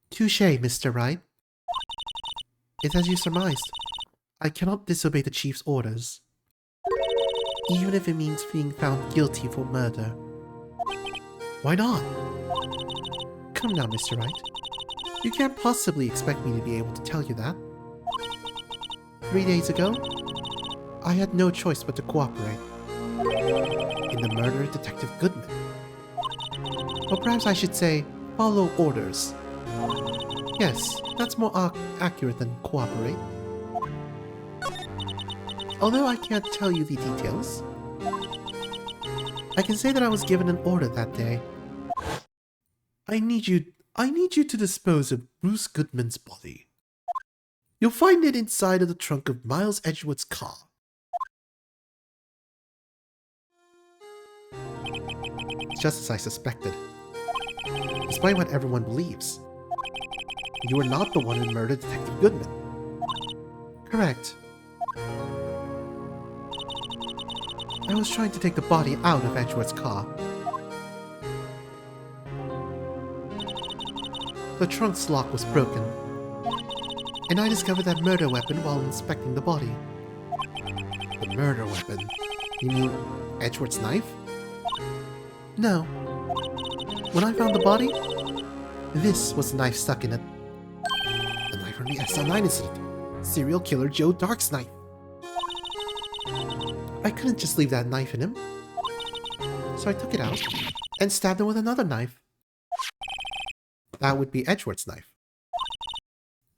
Touché, Mr. Wright. It's as you surmised. I cannot disobey the Chief's orders. Even if it means being found guilty for murder. Why not? Come now, Mr. Wright. You can't possibly expect me to be able to tell you that. 3 days ago, I had no choice but to cooperate. In the murder of Detective Goodman. Or perhaps I should say, follow orders. Yes, that's more accurate than cooperate. Although I can't tell you the details, I can say that I was given an order that day. I need you to dispose of Bruce Goodman's body. You'll find it inside of the trunk of Miles Edgewood's car. Just as I suspected. Despite what everyone believes. You were not the one who murdered Detective Goodman. Correct. I was trying to take the body out of Edgeworth's car. The trunk's lock was broken, and I discovered that murder weapon while inspecting the body. The murder weapon? You mean Edgeworth's knife? No. When I found the body, this was the knife stuck in it. The knife from the SL9 incident. Serial killer Joe Dark's knife. I couldn't just leave that knife in him. So I took it out and stabbed him with another knife. That would be Edgeworth's knife.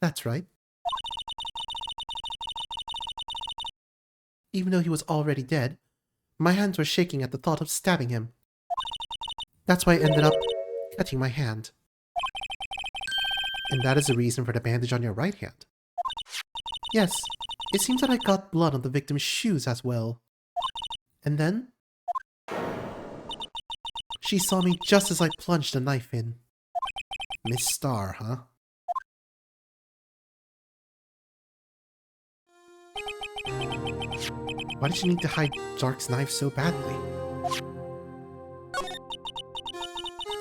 That's right. Even though he was already dead, my hands were shaking at the thought of stabbing him. That's why I ended up cutting my hand. And that is the reason for the bandage on your right hand. Yes, it seems that I got blood on the victim's shoes as well. And then... she saw me just as I plunged the knife in. Miss Starr, huh? Why did you need to hide Dark's knife so badly?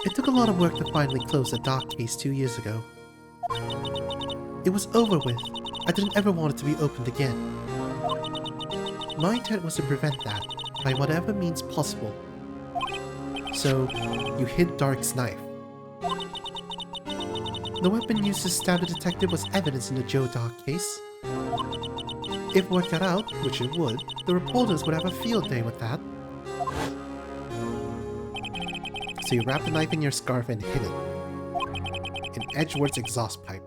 It took a lot of work to finally close the Dark case 2 years ago. It was over with. I didn't ever want it to be opened again. My intent was to prevent that, by whatever means possible. So, you hid Dark's knife. The weapon used to stab the detective was evidence in the Joe Dark case. If it worked that out, which it would, the reporters would have a field day with that. So you wrapped the knife in your scarf and hid it. In Edgeworth's exhaust pipe.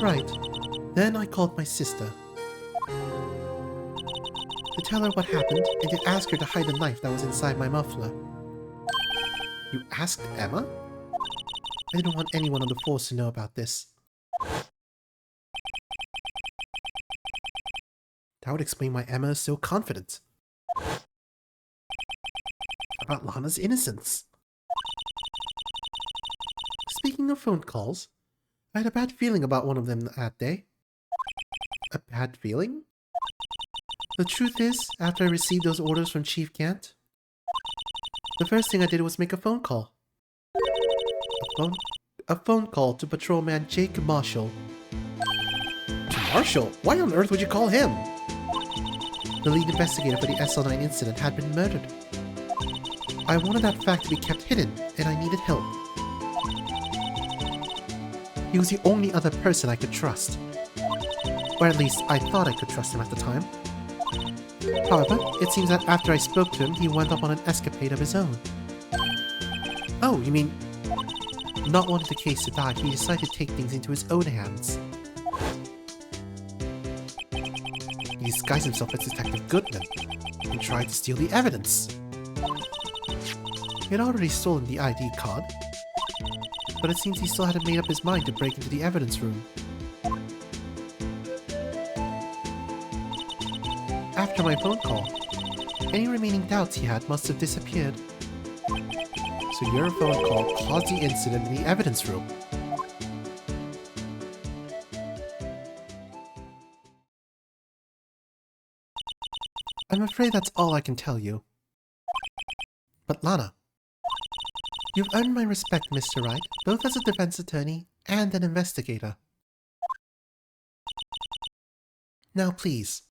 Right. Then I called my sister. To tell her what happened, and to ask her to hide the knife that was inside my muffler. You asked Emma? I didn't want anyone on the force to know about this. That would explain why Emma is so confident. About Lana's innocence. Speaking of phone calls, I had a bad feeling about one of them that day. A bad feeling? The truth is, after I received those orders from Chief Gant, the first thing I did was make a phone call. A phone call to Patrolman Jake Marshall. To Marshall? Why on earth would you call him? The lead investigator for the SL9 incident had been murdered. I wanted that fact to be kept hidden, and I needed help. He was the only other person I could trust. Or at least, I thought I could trust him at the time. However, it seems that after I spoke to him, he went off on an escapade of his own. Oh, you mean... Not wanting the case to die, he decided to take things into his own hands. He disguised himself as Detective Goodman and tried to steal the evidence. He had already stolen the ID card, but it seems he still hadn't made up his mind to break into the evidence room. After my phone call, any remaining doubts he had must have disappeared. So your phone call caused the incident in the evidence room. I'm afraid that's all I can tell you. But Lana, you've earned my respect, Mr. Wright, both as a defense attorney and an investigator. Now please,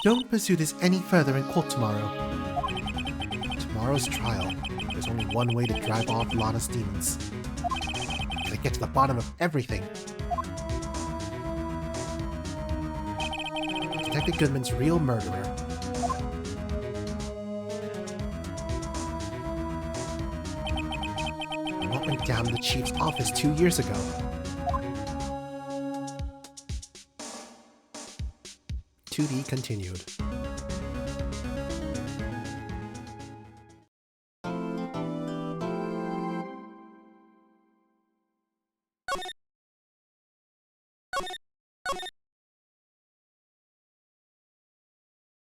don't pursue this any further in court tomorrow. Tomorrow's trial. There's only one way to drive off Lana's demons. Gotta get to the bottom of everything. Detective Goodman's real murderer. What went down in the chief's office 2 years ago? To be continued.